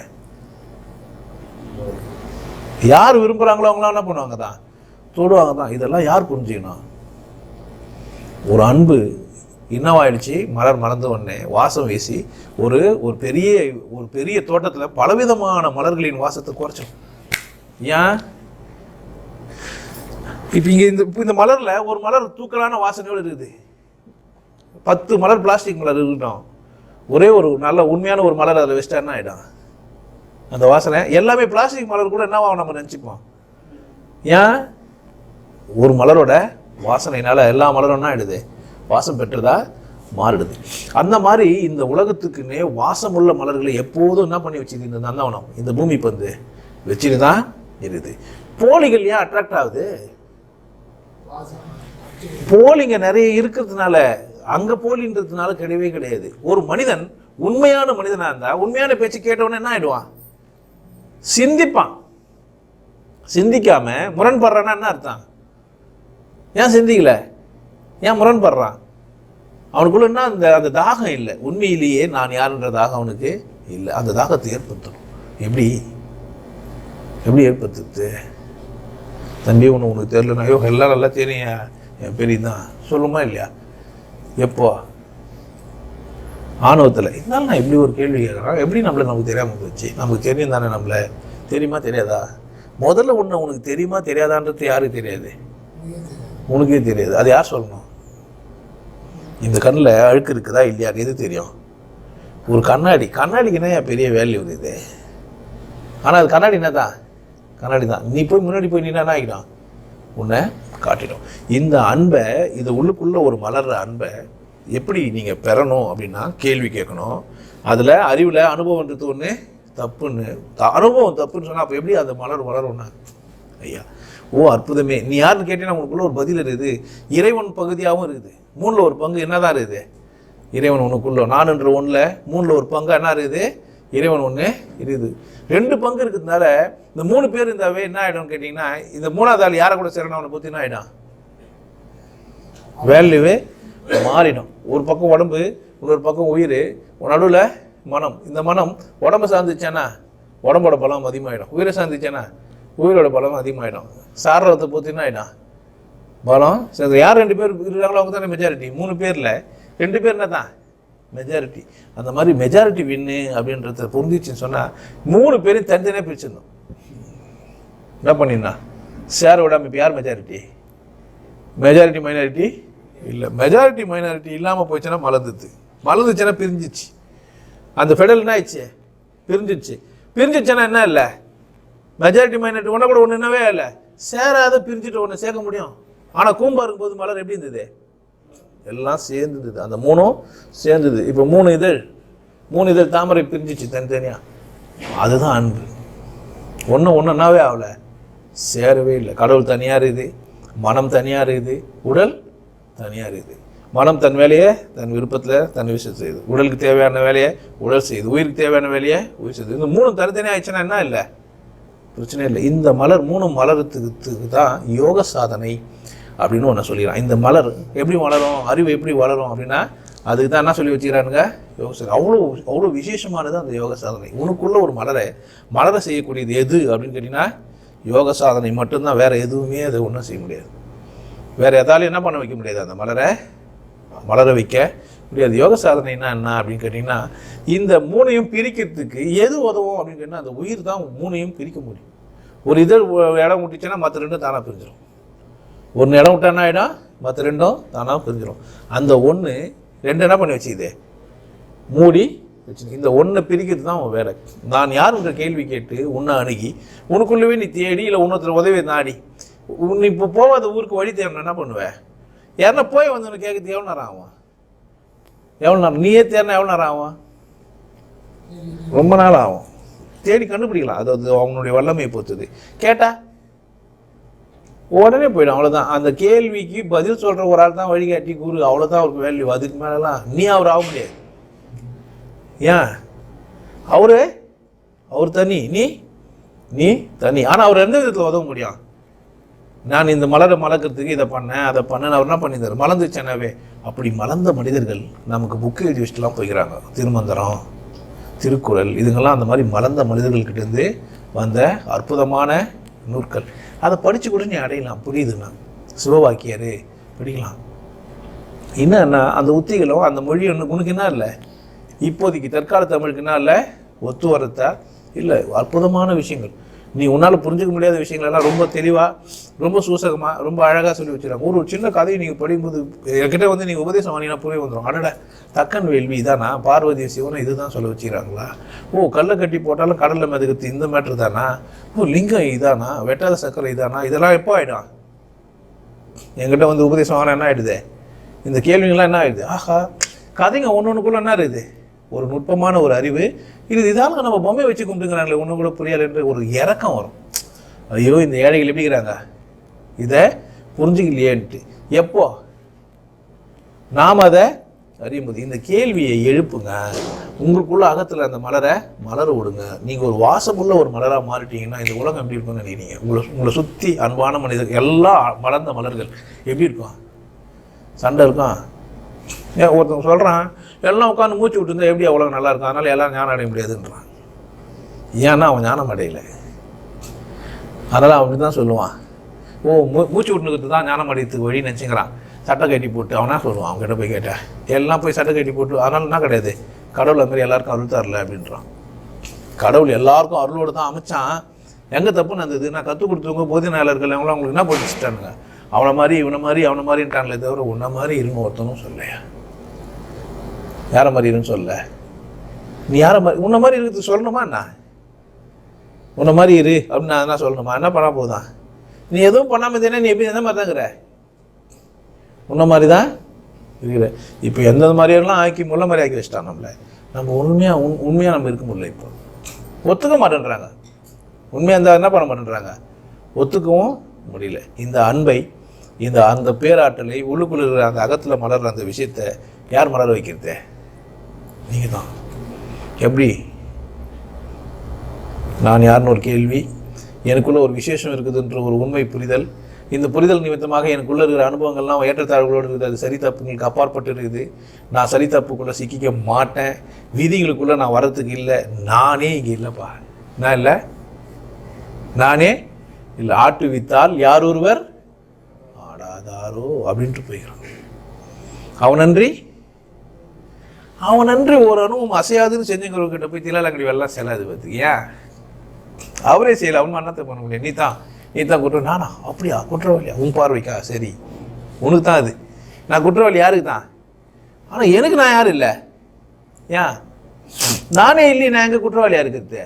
யார் விரும்புகிறாங்களோ அவங்களாம் என்ன பண்ணுவாங்க தான், தொடுவாங்க தான். இதெல்லாம் யார் புரிஞ்சுக்கணும்? ஒரு அன்பு என்னவாயிடுச்சு, மலர் மலர்ந்த உடனே வாசம் வீசி ஒரு பெரிய தோட்டத்தில் பலவிதமான மலர்களின் வாசத்தை குறைச்சிடும். ஏன்? இப்போ இங்கே இந்த மலரில் ஒரு மலர் தூக்கலான வாசனையோடு இருக்குது. 10 மலர் பிளாஸ்டிக் மலர் இருக்கட்டும், ஒரே ஒரு நல்ல உண்மையான ஒரு மலர் அதில் வச்சுட்டா என்ன ஆகிடும்? அந்த வாசனை எல்லாமே பிளாஸ்டிக் மலர் கூட என்னவா நம்ம நினச்சிப்போம். ஏன்? ஒரு மலரோட வாசனையினால எல்லா மலரும் என்ன ஆகிடுது, வாசம் பெற்றதா மாறிடுது. அந்த மாதிரி இந்த உலகத்துக்குன்னே வாசமுள்ள மலர்களை எப்போதும் என்ன பண்ணி வச்சுது இந்த நந்தவனம், இந்த பூமி பந்து வச்சுட்டு தான் இருக்குது. போலிகள் ஏன் அட்ராக்ட் ஆகுது? போலிங்க நிறைய இருக்கிறதுனால, அங்க போலின்றதுனால கிடையவே கிடையாது. ஒரு மனிதன் உண்மையான மனிதனா இருந்தா உண்மையான பேச்சு கேட்டவன என்ன ஆயிடுவான்? சிந்திப்பான். சிந்திக்காம முரண்படுறான்னா என்ன அர்த்தம்? ஏன் சிந்திக்கல? ஏன் முரண்படுறான்? அவனுக்குள்ள என்ன அந்த தாகம் இல்லை. உண்மையிலேயே நான் யாருன்ற தாகம் அவனுக்கு இல்லை. அந்த தாகத்தை ஏற்படுத்தணும். எப்படி ஏற்படுத்துது? தம்பி உனக்கு தெரியலனா, ஐயோ எல்லாம் நல்லா தெரியும், என் பெரியதான் சொல்லுமா இல்லையா? எப்போ? ஆணவத்தில். இதனால நான் இப்படி ஒரு கேள்வி கேட்குறான். எப்படி நமக்கு தெரியாமல் போச்சு? நமக்கு தெரியும் தானே. நம்மளை தெரியுமா தெரியாதா? முதல்ல உனக்கு தெரியுமா தெரியாதான்றது யாருக்கு தெரியாது? உனக்கே தெரியாது. அது யார் சொல்லணும்? இந்த கண்ணில் அழுக்கு இருக்குதா இல்லையா எது தெரியும்? ஒரு கண்ணாடிக்கு என்ன பெரிய வேல்யூ இருக்குது. ஆனால் அது கண்ணாடி என்ன தான்? கண்ணாடி தான். நீ போய் முன்னாடி போய் நீ என்ன ஆகிடும்? உன்னை காட்டிடும். இந்த அன்பை, இது உள்ளுக்குள்ளே ஒரு மலர்ற அன்பை எப்படி நீங்கள் பெறணும் அப்படின்னா கேள்வி கேட்கணும். அதில் அறிவில் அனுபவன்றது ஒன்று தப்புன்னு, அனுபவம் தப்புன்னு சொன்னால் அப்போ எப்படி அந்த மலர் வளரும்னா, ஐயா ஓ அற்புதமே, நீ யாருன்னு கேட்டீங்கன்னா உனக்குள்ள ஒரு பதில் இருக்குது. இறைவன் பகுதியாகவும் இருக்குது. 3ல் ஒரு பங்கு என்னதான் இருக்குது? இறைவன் ஒன்றுக்குள்ள. நானுன்ற 1ல் 3ல் ஒரு பங்கு என்ன இருக்குது? இறைவன் ஒன்று இருக்குது. 2 பங்கு இருக்கிறதுனால இந்த 3 பேர் இருந்தாவே என்ன ஆகிடும்னு கேட்டிங்கன்னா, இந்த 3வது ஆள் யாரை கூட சேரணும் அவனை பற்றி என்ன ஆகிடும்? வேல்யூவே மாறிடும். ஒரு பக்கம் உடம்பு, இன்னொரு பக்கம் உயிர், நடுவில் மனம். இந்த மனம் உடம்பை சார்ந்துச்சேன்னா உடம்போட பலம் அதிகமாகிடும். உயிரை சார்ந்துச்சேன்னா உயிரோட பலம் அதிகமாகிடும். சாரத்தை பொறுத்து என்ன ஆகிடும்? பலம் சரி. யார் 2 பேர் இருக்கிறாங்களோ அவங்க தானே மெஜாரிட்டி. 3 பேரில் 2 பேர் என்ன தான் மெஜாரிட்டி. அந்த மாதிரி மெஜாரிட்டி வின்னு அப்படின்றத புரிஞ்சிச்சுன்னு சொன்னால் 3 பேரும் தனித்தனியாக பிரிச்சிடணும். என்ன பண்ணினா சேர விடாமல். இப்போ யார் மெஜாரிட்டி? மெஜாரிட்டி மைனாரிட்டி இல்லை. மெஜாரிட்டி மைனாரிட்டி இல்லாமல் போயிடுச்சுன்னா மலர்ந்துச்சுன்னா பிரிஞ்சிச்சு. அந்த ஃபெடரல் என்ன ஆயிடுச்சு? பிரிஞ்சிச்சுன்னா என்ன இல்லை? மெஜாரிட்டி மைனாரிட்டி ஒன்றை கூட ஒன்று என்னவே இல்லை. சேராத பிரிஞ்சுட்டு ஒன்று சேர்க்க முடியும். ஆனால் கூம்பா இருக்கும்போது மலர் எப்படி இருந்தது? எல்லாம் சேர்ந்துது. அந்த 3ம் சேர்ந்தது. இப்போ 3 இதழ் தாமரை பிரிஞ்சிச்சு தனித்தனியாக. அதுதான் அன்பு. ஒன்றுனாவே ஆகல, சேரவே இல்லை. கடவுள் தனியாக இருக்குது, மனம் தனியாக இருக்குது, உடல் தனியாக இருக்குது. மனம் தன் வேலையை தன் விருப்பத்தில் தன் விஷயம் செய்யுது. உடலுக்கு தேவையான வேலையை உடல் செய்யுது, உயிருக்கு தேவையான வேலையை உயிர் செய்யுது. இந்த 3ம் தனித்தனியாக ஆயிடுச்சுன்னா என்ன இல்லை? பிரச்சனை இல்லை. இந்த மலர் 3ம் மலர்றதுக்கு தான் யோக சாதனை அப்படின்னு ஒன்று சொல்லிக்கிறான். இந்த மலர் எப்படி வளரும், அறிவு எப்படி வளரும் அப்படின்னா அதுக்கு தான் என்ன சொல்லி வச்சுக்கிறானுங்க? யோக சாதனை. அவ்வளோ விசேஷமானது அந்த யோக சாதனை. உனக்குள்ள ஒரு மலரை செய்யக்கூடியது எது அப்படின்னு கேட்டிங்கன்னா யோக சாதனை மட்டும்தான். வேறு எதுவுமே அதை ஒன்றும் செய்ய முடியாது. வேறு எதாலையும் என்ன பண்ண வைக்க முடியாது? அந்த மலர வைக்க முடியாது. யோக சாதனைனா என்ன அப்படின்னு கேட்டிங்கன்னா, இந்த 3ஐயும் பிரிக்கிறதுக்கு எது உதவும் அப்படின்னு கேட்டிங்கன்னா அந்த உயிர் தான் 3ஐயும் பிரிக்க முடியும். ஒரு இதழ் இடம் விட்டுச்சுன்னா மற்ற 2ம் தானாக பிரிஞ்சிடும். 1 இடம் விட்டா என்ன ஆகிடும்? மற்ற 2ம் தானாக பிரிஞ்சிடும். அந்த 1 2 என்ன பண்ணி வச்சுக்குது? மூடி வச்சு. இந்த 1 பிரிக்கிறது தான் அவன் வேலை. நான் யாருன்ற கேள்வி கேட்டு உன்னை அணுகி உனக்குள்ளவே நீ தேடி இல்லை இன்னொருத்தர் உதவி நாடி நீ இப்போ போகாத ஊருக்கு வழி தேடணும் என்ன பண்ணுவேன்? யாருன்னா போய் வந்து உனக்கு கேட்கறது எவ்வளோ நேரம் ஆகும்? எவ்வளோ நேரம்? நீயே தேடினா எவ்வளோ நேரம் ஆகும்? ரொம்ப நாள் ஆகும். தேடி கண்டுபிடிக்கலாம். அது அவங்களுடைய வல்லமையை பொறுத்தது. கேட்டா உடனே போயிடும். அவ்வளோதான். அந்த கேள்விக்கு பதில் சொல்கிற ஒரு ஆள் தான் வழிகாட்டி குரு. அவ்வளோதான் அவருக்கு வேல்யூ. அதுக்கு மேலெலாம் நீ அவர் ஆக முடியாது. ஏன்? அவர் தனி, நீ தனி. ஆனால் அவர் எந்த விதத்தில் உதவ முடியும்? நான் இந்த மலரை மலக்கிறதுக்கு இதை பண்ணேன் அதை பண்ணேன் அவர் என்ன பண்ணியிருந்தார்? மலர்ந்துச்சேனாவே. அப்படி மலர்ந்த மனிதர்கள் நமக்கு புக்கு எழுதி வச்சுட்டுலாம் போய்க்கிறாங்க. திருமந்திரம், திருக்குறள், இதுங்கெல்லாம் அந்த மாதிரி மலர்ந்த மனிதர்கள்கிட்டேருந்து வந்த அற்புதமான நூற்கள். அதை படித்து கூட நீ அடையலாம், புரியுதுண்ணா. சிவவாக்கியர் படிக்கலாம். என்னன்னா அந்த உத்திகளும் அந்த மொழி உனக்கு என்ன இல்லை, இப்போதைக்கு தற்கால தமிழுக்கு என்ன இல்லை, ஒத்து வரத்தா இல்லை. அற்புதமான விஷயங்கள், நீ உன்னால் புரிஞ்சிக்க முடியாத விஷயங்களெல்லாம் ரொம்ப தெளிவாக, ரொம்ப சூசகமாக, ரொம்ப அழகாக சொல்லி வச்சுருக்காங்க. ஒரு சின்ன கதையை நீங்கள் படிக்கும்போது என்கிட்ட வந்து நீங்கள் உபதேசம் வாங்கினா புரிய வந்துடும். அடட, தக்கன் வேள்வி இதானா, பார்வதி சிவனை இது தான் சொல்ல வச்சுக்கிறாங்களா? ஓ, கல்லை கட்டி போட்டாலும் கடலில் மிதக்கிறது இந்த மேட்ரு தானா? ஓ, லிங்கம் இதானா, வெட்டாத சக்கரை இதானா? இதெல்லாம் எப்போ ஆகிடும்? என்கிட்ட வந்து உபதேசம் வாங்கினா என்ன ஆகிடுது? இந்த கேள்விங்கள்லாம் என்ன ஆகிடுது? ஆஹா, கதைங்க ஒன்றுக்குள்ளே என்ன இருக்குது, ஒரு நுட்பமான ஒரு அறிவு இது. இதாலும் நம்ம பொம்மை வச்சு கும்பிட்டுங்கிறாங்களே, ஒன்றும் கூட புரியலை என்று ஒரு இறக்கம் வரும். ஐயோ, இந்த ஏழைகள் எப்படிங்கிறாங்க, இதை புரிஞ்சுக்கலையேன்ட்டு. எப்போ நாம் அதை அறியும்போது இந்த கேள்வியை எழுப்புங்க. உங்களுக்குள்ள அகத்தில் அந்த மலரை மலர விடுங்க. நீங்கள் ஒரு வாசமுள்ள ஒரு மலராக மாறிட்டீங்கன்னா இந்த உலகம் எப்படி இருக்கும்னு நினைக்கிறீங்க? உங்களை சுற்றி அன்பான மனிதர்கள், எல்லா மலர்ந்த மலர்கள் எப்படி இருக்கும்? சண்டை இருக்கும். ஏன் ஒருத்தவங்க சொல்கிறான், எல்லாம் உட்காந்து மூச்சு விட்டுருந்தா எப்படி அவ்வளோ நல்லா இருக்கும், அதனால் எல்லாம் ஞானம் அடைய முடியாதுன்றான். ஏன்னா அவன் ஞானம் அடையலை, அதனால் அவன் அப்படி தான் சொல்லுவான். ஓ, மூச்சு விட்டுனுக்கு தான் ஞானம் அடையத்துக்கு வழி நினச்சிக்கிறான். சட்டை கட்டி போட்டு அவனா சொல்லுவான். அவங்ககிட்ட போய் கேட்டேன், எல்லாம் போய் சட்டை கட்டி போட்டு, அதனால என்ன கிடையாது, கடவுள் அது மாதிரி எல்லாருக்கும் அருள் தரல அப்படின்றான். கடவுள் எல்லாருக்கும் அருளோடு தான் அமைச்சான். எங்கே தப்புன்னு இருந்தது? நான் கற்றுக் கொடுத்தவங்க போதினாளர்கள் அவங்களாம் அவங்களுக்கு என்ன போட்டு வச்சுட்டானுங்க, அவனை மாதிரி இவனை மாதிரி அவனை மாதிரின்ட்டாங்களே தவிர உன்னை மாதிரி இருன்னு ஒருத்தனும் சொல்லையா. யாரை மாதிரி இருன்னு சொல்ல, நீ யாரை மாதிரி உன்னை மாதிரி இருக்கிறது சொல்லணுமா? என்ன உன்னை மாதிரி இரு அப்படின்னு நான் என்ன சொல்லணுமா? என்ன பண்ணால் போதான்? நீ எதுவும் பண்ணாமல் இருந்தேன்னா நீ எப்படி எந்த மாதிரி தாங்கிற, உன்ன மாதிரி தான் இருக்கிற. இப்போ எந்த மாதிரியெல்லாம் ஆக்கி முள்ள மாதிரி ஆக்கி வச்சிட்டான் நம்மளை. நம்ம உண்மையாக நம்ம இருக்க முடியல. இப்போ ஒத்துக்க மாட்டேன்றாங்க. உண்மையாக இருந்தால் என்ன பண்ண மாட்டேன்றாங்க, ஒத்துக்கவும் முடியல. இந்த அன்பை, அந்த பேராற்றலை, உள்ளுக்குள்ள இருக்கிற அந்த அகத்தில் மலர்ற அந்த விஷயத்தை யார் மலர வைக்கிறதே? நீங்கள் தான். எப்படி? நான் யாருன்னு ஒரு கேள்வி, எனக்குள்ள ஒரு விசேஷம் இருக்குதுன்ற ஒரு உண்மை புரிதல், இந்த புரிதல் நிமித்தமாக எனக்குள்ளே இருக்கிற அனுபவங்கள்லாம் ஏற்றத்தாழ்வுகளோடு இருக்குது. அது சரி தப்புங்களுக்கு அப்பாற்பட்டு இருக்குது. நான் சரி தப்புக்குள்ளே சிக்கிக்க மாட்டேன். விதிகளுக்குள்ளே நான் வர்றதுக்கு இல்லை. நானே இங்கே இல்லைப்பா. நான் இல்லை, நானே இல்லை. ஆட்டு வித்தால் யார் ஒருவர் ஆடாதாரோ அப்படின்ட்டு போய்கிறான். அவனன்றி ஒரு அனுபவம் அசையாதுன்னு செஞ்சுக்கிறவங்கிட்ட போய் திலாலங்கடி வெள்ளம் செல்லாது பார்த்து. ஏன் அவரே செய்யலை, அவன் மன்னத்தை பண்ண முடியாது. நீ தான் குற்றம். நானா? அப்படியா? குற்றவாளியா? உன் பார்வைக்கா? சரி, உனக்கு தான் அது. நான் குற்றவாளி யாருக்கு தான், ஆனால் எனக்கு நான் யாரும் இல்லை. ஏன் நானே இல்லையே, நான் எங்கே குற்றவாளியாக இருக்கிறது?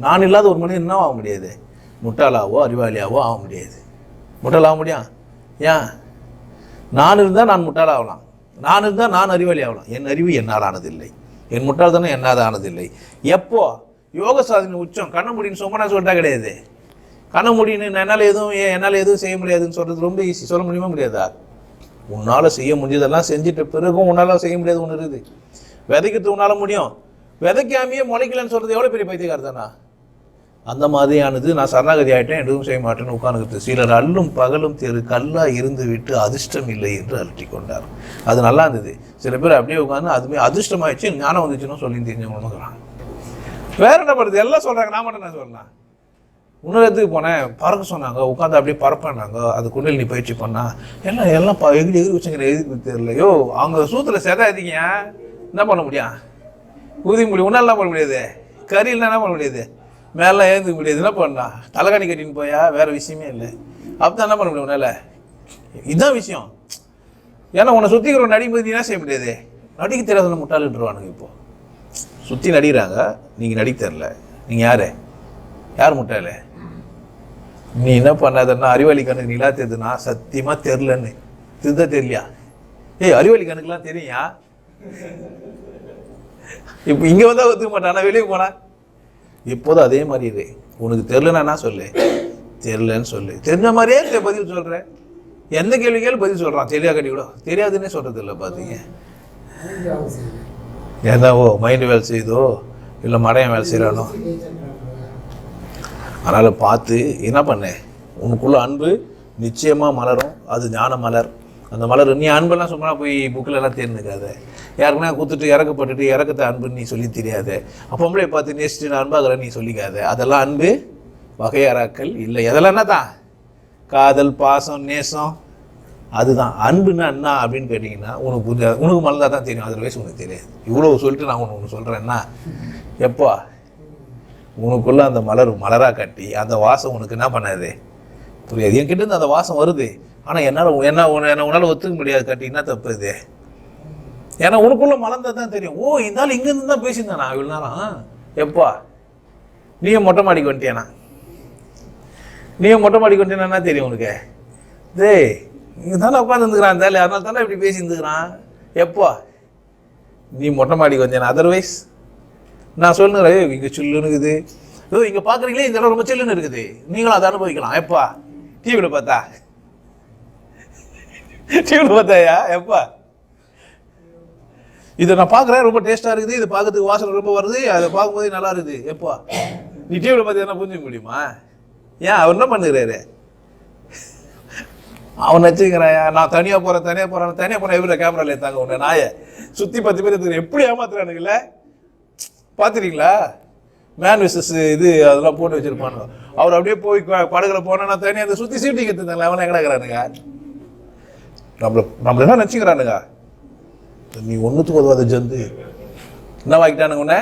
நான் இல்லாத ஒரு மனிதன் என்ன ஆக முடியாது? முட்டாளாவோ அறிவாளியாவோ ஆக முடியாது. முட்டாளாக முடியும்? ஏன்? நான் இருந்தால் நான் முட்டாளாகலாம், நான் இருந்தால் நான் அறிவாளி ஆகலாம். என் அறிவு என்னால் ஆனதில்லை, என் முட்டாள்தானே என்னால் ஆனதில்லை. எப்போ யோக சாதனை உச்சம் கண்ண முடின்னு சொன்னா சொல்லிட்டா கிடையாது. கண்ண முடின்னு என்னால் எதுவும் செய்ய முடியாதுன்னு சொல்கிறது ரொம்ப ஈஸி. சொல்ல முடியுமா? முடியாதா? உன்னால் செய்ய முடிஞ்சதெல்லாம் செஞ்சுட்ட பிறகும் உன்னால் செய்ய முடியாது ஒன்று இருக்குது. விதைக்கிறது உன்னால் முடியும், விதைக்காமையே முளைக்கலன்னு சொல்கிறது எவ்வளோ பெரிய பைத்தியக்காரர் தானா? அந்த மாதிரியானது. நான் சரணாகதி ஆகிட்டேன், எதுவும் செய்ய மாட்டேன்னு உட்காந்துக்கிட்டு. சிலர் அல்லும் பகலும் தெரு கல்லாக இருந்து விட்டு அதிர்ஷ்டம் இல்லை என்று அலட்டி கொண்டார். அது நல்லா இருந்தது. சில பேர் அப்படியே உட்காந்து அதுமே அதிர்ஷ்டமாகிடுச்சு, ஞானம் வந்துச்சுன்னு சொல்லி தெரிஞ்சவங்களுக்குறாங்க. வேற என்ன பண்ணுறது? எல்லாம் சொல்கிறாங்க, நான் மட்டும் என்ன சொல்லலாம்? இன்னொரு இடத்துக்கு போனேன், பறக்க சொன்னாங்க, உட்காந்து அப்படியே பறப்பானாங்க. அது குண்டல் நீ பயிற்சி பண்ணா எல்லாம் எகிரி வச்சுங்கிற எதுக்கு தெரியலையோ. அவங்க சூத்தில் செதாதீங்க, என்ன பண்ண முடியும்? ஊதி முடியும், உன்னால் என்ன பண்ண முடியாது? கறியில் என்ன பண்ண முடியாது? மேலாம் ஏந்துக்க முடியாது. என்ன பண்ணா? தலைகாணி கட்டின்னு போயா? வேறு விஷயமே இல்லை. அப்போ தான் என்ன பண்ண முடியும் உன்னால்? இதுதான் விஷயம். ஏன்னா உன்னை சுற்றிக்கிற நடிக்கும்போது நீ என்ன செய்ய முடியாது? நடிக்க தெரியாத முட்டாளுன்றவானுங்க. இப்போது சுற்றி நடிக்கிறாங்க, நீங்கள் நடிக்க தெரில. நீங்கள் யார் முட்டாள்? நீ என்ன பண்ணாதன்னா அறிவாளி கணக்கு நீலா தெரியுதுன்னா சத்தியமாக தெரிலன்னு திருத தெரியலையா? அறிவாளி கணக்குலாம் தெரியா? இப்போ இங்கே வந்தால் ஒத்துக்க மாட்டான், நான் வெளியே போனேன். இப்போதும் அதே மாதிரி இரு. உனக்கு தெரிலன்னா என்ன சொல்லு? தெரிலன்னு சொல்லு. தெரிஞ்ச மாதிரியே பதில் சொல்கிறேன். எந்த கேள்வி கேள்வி பதில் சொல்கிறான். தெரியா கட்டி கூட தெரியாதுன்னே சொல்கிறது இல்லை. பார்த்தீங்க, ஏதாவோ மைண்டு வேலை செய்தோ இல்லை மடையன் வேலை செய்கிறானோ. அதனால் பார்த்து என்ன பண்ணேன், உனக்குள்ள அன்பு நிச்சயமாக மலரும். அது ஞான மலர். அந்த மலர். நீ அன்பெல்லாம் சும்மா போய் புக்கில் எல்லாம் தேர்ந்துக்காத. யாருக்குன்னா குத்துட்டு இறக்கப்பட்டுட்டு இறக்கத்தை அன்புன்னு நீ சொல்லி தெரியாது. அப்பம்பளே பார்த்து நேசிட்டு நான் அன்பாகிறேன் நீ சொல்லிக்காத. அதெல்லாம் அன்பு வகையறாக்கள் இல்லை. அதெல்லாம் என்ன தான் காதல், பாசம், நேசம். அதுதான் அன்புன்னா என்ன அப்படின்னு கேட்டிங்கன்னா உனக்கு புரியாது. உனக்கு மலர்ந்தா தான் தெரியும், அதர்வைஸ் உனக்கு தெரியாது. இவ்வளோ சொல்லிட்டு நான் ஒன்று சொல்கிறேன்னா, எப்போ உனக்குள்ளே அந்த மலராக கட்டி அந்த வாசம் உனக்கு என்ன பண்ணாது புரியாது. என்கிட்டேருந்து அந்த வாசம் வருது, ஆனால் உன்னால் ஒத்துக்க முடியாது. கட்டி என்ன தப்பு இது? ஏன்னா உனக்குள்ளே மலர்ந்தா தான் தெரியும். ஓ இந்த நாள் இங்கேருந்து தான் பேசியிருந்தேன் இவ்வளோ நேரம். எப்போ நீயும் மொட்டை மாடிக்கு வந்துட்டேனா? நீயும் மொட்டை மாடிக்கு வந்துட்டேன்னா தெரியும் உனக்கு. டேய் இங்கே தானே உட்காந்துருந்துக்கிறான் தானே, அதனால தானே இப்படி பேசியிருந்துக்கிறான். எப்போ நீ மொட்டை மாடிக்கு வந்தேன்? அதர்வைஸ் நான் சொல்லுறேன் இங்கே சில்லுன்னு இருக்குது. ஏதோ இங்கே பார்க்குறீங்களே இந்த இடம் ரொம்ப சில்லுன்னு இருக்குது, நீங்களும் அதை அனுபவிக்கலாம். எப்பா டிவியில் பார்த்தா? டிவியில் பார்த்தாயா? எப்பா இதை நான் பார்க்குறேன் ரொம்ப டேஸ்ட்டாக இருக்குது, இது பார்க்கறதுக்கு வாசனை ரொம்ப வருது, அதை பார்க்கும்போதே நல்லா இருக்குது. எப்பா நீ டிவியில் பார்த்து என்ன புரிஞ்சுக்க முடியுமா? ஏன் அவர் என்ன பண்ணுறாரு? அவன் வச்சுக்கிறாயா நான் தனியாக போகிறேன் தனியாக போனேன் எப்படி கேமராவில் எடுத்தாங்க உன்னை நாயை சுற்றி 10 பேர் எடுத்துக்கிறேன். எப்படி ஏமாத்துறானுங்கள பார்த்துறீங்களா? மேன் விசஸ் இது அதெல்லாம் போட்டு வச்சுருப்பானுங்க. அவர் அப்படியே போய் படகுல போனால் நான் தனியாக அதை சுற்றி சீட்டிங் எடுத்துருந்தாங்களே அவனை எங்கடாக்கிறானுங்க. நம்மள என்ன நினச்சிக்கிறானுங்க? நீ ஒன்றுத்துக்கு உதவாத ஜந்து என்ன வாங்கிட்டானுங்க உன்னை?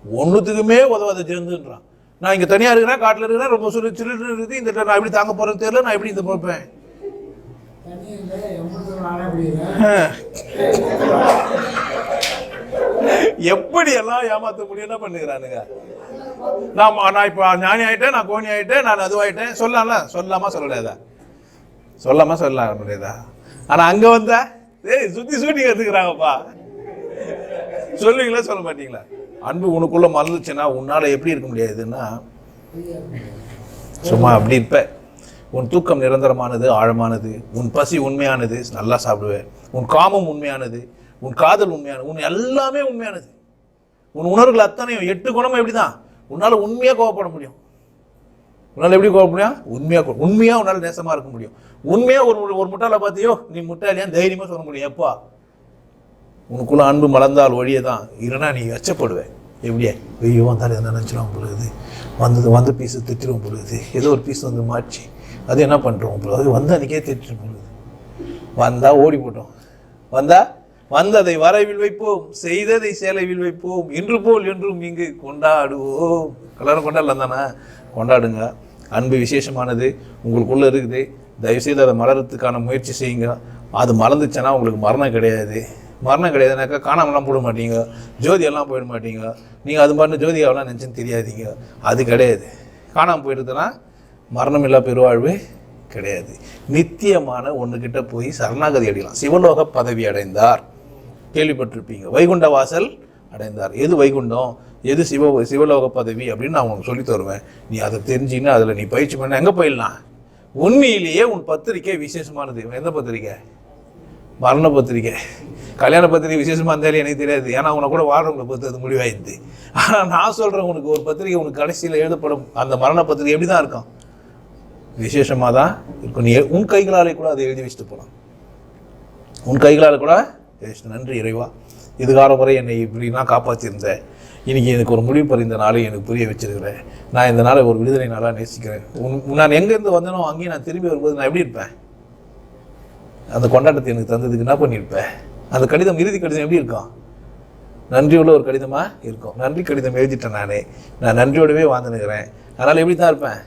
ஒன்றுத்துக்குமே உதவாத ஜந்துன்றான். நான் இங்கே தனியாக இருக்கிறேன், காட்டில் இருக்கிறேன், ரொம்ப சில்லுன்னு இருக்குது, இந்த நான் எப்படி தாங்க போகிறேன்னு தெரியல, நான் எப்படி இந்த பார்ப்பேன்? எப்படி எல்லாம் ஏமாத்த முடியும்? என்ன பண்ணுகிறானுங்க? நான் இப்போ ஞானி ஆகிட்டேன், நான் கோணி ஆகிட்டேன், நான் அதுவாயிட்டேன் சொல்லாமா சொல்லலாம் முடியாதா? ஆனால் அங்கே வந்தா சுற்றி சூட்டி எடுத்துக்கிறாங்கப்பா. சொல்லுவீங்களா சொல்ல மாட்டீங்களா? அன்பு உனக்குள்ள மறந்துச்சுன்னா உன்னால் எப்படி இருக்க முடியாதுன்னா சும்மா அப்படி இருப்ப. உன் தூக்கம் நிரந்தரமானது, ஆழமானது. உன் பசி உண்மையானது, நல்லா சாப்பிடுவேன். உன் காமம் உண்மையானது, உன் காதல் உண்மையானது, உன் எல்லாமே உண்மையானது. உன் உணர்வுகள் அத்தனையும் 8 குணமும் எப்படி தான் உன்னால் உண்மையாக கோவப்பட முடியும். உன்னால் எப்படி கோவப்பட முடியும்? உண்மையாக உன்னால் நேசமாக இருக்க முடியும். உண்மையாக ஒரு முட்டாளை பார்த்தியோ நீ முட்டாளியான்னு தைரியமாக சொல்ல முடியும். எப்பா உனக்குள்ள அன்பு மலர்ந்தால் வழியே தான். இல்லைன்னா நீ அச்சப்படுவேன். எப்படியே ஐயோ வந்தாலும் எதனா நினச்சிடும் பொழுது வந்த பீஸு திட்டிடும் பொழுது ஏதோ ஒரு பீஸ் வந்து மாற்றி அது என்ன பண்ணுறோம் பொழுது அது வந்து அன்றைக்கே திட்டிடும் பொழுது வந்தால் ஓடி போட்டோம். வந்ததை வரவில் வைப்போம், செய்ததை சேலைவில் வைப்போம், இன்று போல் என்றும் இங்கு கொண்டாடுவோம். எல்லாரும் கொண்டாடலாம் தானே? கொண்டாடுங்க. அன்பு விசேஷமானது உங்களுக்குள்ளே இருக்குது. தயவுசெய்து அதை மலர்றதுக்கான முயற்சி செய்யுங்க. அது மறந்துச்சுன்னா உங்களுக்கு மரணம் கிடையாதுனாக்கா காணாமலாம் போட மாட்டீங்க, ஜோதியெல்லாம் போயிட மாட்டீங்க. நீங்கள் அது மாதிரி ஜோதியாவெல்லாம் நினச்சின்னு தெரியாதீங்க. அது கிடையாது. காணாமல் போயிடுதுன்னா மரணம் இல்லா பெருவாழ்வு கிடையாது. நித்தியமான ஒன்றுகிட்ட போய் சரணாகதி அடையலாம். சிவலோக பதவி அடைந்தார், கேள்விப்பட்டிருப்பீங்க. வைகுண்ட வாசல் அடைந்தார். எது வைகுண்டம், எது சிவலோக பதவி அப்படின்னு நான் உனக்கு சொல்லி தருவேன். நீ அதை தெரிஞ்சிங்கன்னா அதில் நீ பயிற்சி பண்ண எங்கே போயிடலாம். உண்மையிலேயே உன் பத்திரிக்கை விசேஷமானது. எந்த பத்திரிக்கை? மரண பத்திரிக்கை. கல்யாண பத்திரிக்கை விசேஷமாக இருந்தாலும் எனக்கு தெரியாது, ஏன்னா உன்னை கூட வாழ்றவங்களை பொறுத்து அது முடிவாயிடுது. ஆனால் நான் சொல்கிறேன், உனக்கு ஒரு பத்திரிக்கை உனக்கு கடைசியில் எழுதப்படும் அந்த மரண பத்திரிக்கை எப்படி தான் இருக்கும்? விசேஷமாக தான் இருக்கும். நீ உன் கைகளாலே கூட அதை எழுதி வச்சுட்டு போகலாம். உன் கைகளால் கூட நன்றி இறைவா, இதுகால முறை என்னை இப்படின்னா காப்பாற்றியிருந்தேன். இன்றைக்கி எனக்கு ஒரு முடிவு பறிந்த நாளை எனக்கு புரிய வச்சிருக்கிறேன். நான் இந்த நாளை ஒரு விடுதலை நாளாக நேசிக்கிறேன். நான் எங்கேருந்து வந்தனோ அங்கேயும் நான் திரும்பி வரும்போது நான் எப்படி இருப்பேன்? அந்த கொண்டாட்டத்தை எனக்கு தந்ததுக்கு என்ன பண்ணியிருப்பேன்? அந்த கடிதம், இறுதி கடிதம் எப்படி இருக்கும்? நன்றியுள்ள ஒரு கடிதமாக இருக்கும். நன்றி கடிதம் எழுதிட்டேன் நான் நன்றியோடவே வாழ்ந்துனுக்கிறேன். அதனால் எப்படி தான் இருப்பேன்?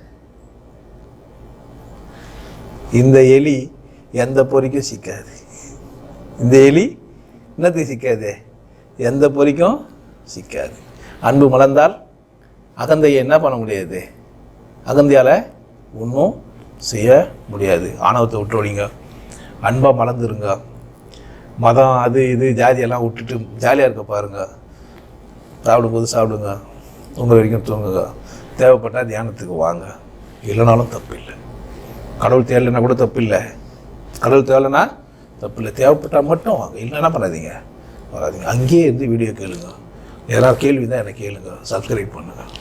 இந்த எலி எந்த பொறிக்கும் சிக்காது. இந்த எலி என்னத்துக்கு சிக்காது? எந்த பொறிக்கும் சிக்காது. அன்பு மலர்ந்தால் அகந்தையை என்ன பண்ண முடியாது? அகந்தையால் ஒன்றும் செய்ய முடியாது. ஆணவத்தை விட்டுறீங்க, அன்பாக மலர்ந்துருங்க. மதம் அது இது ஜாதியெல்லாம் விட்டுட்டு ஜாலியாக இருக்க பாருங்கள். சாப்பிடும்போது சாப்பிடுங்க, தூங்குற வரைக்கும் தூங்குங்க. தேவைப்பட்டால் தியானத்துக்கு வாங்க, இல்லைனாலும் தப்பு இல்லை. கடவுள் தேவைன்னா கூட தப்பு இல்லை. கடவுள் தேவைன்னா தப்பு இல்லை. தேவைப்பட்டால் மட்டும் வாங்க, இல்லைன்னா பண்ணாதீங்க, வராதிங்க. அங்கேயே இருந்து வீடியோ கேளுங்க. யாராவது கேள்வி தான் எனக்கு கேளுங்க. சப்ஸ்கிரைப் பண்ணுங்கள்.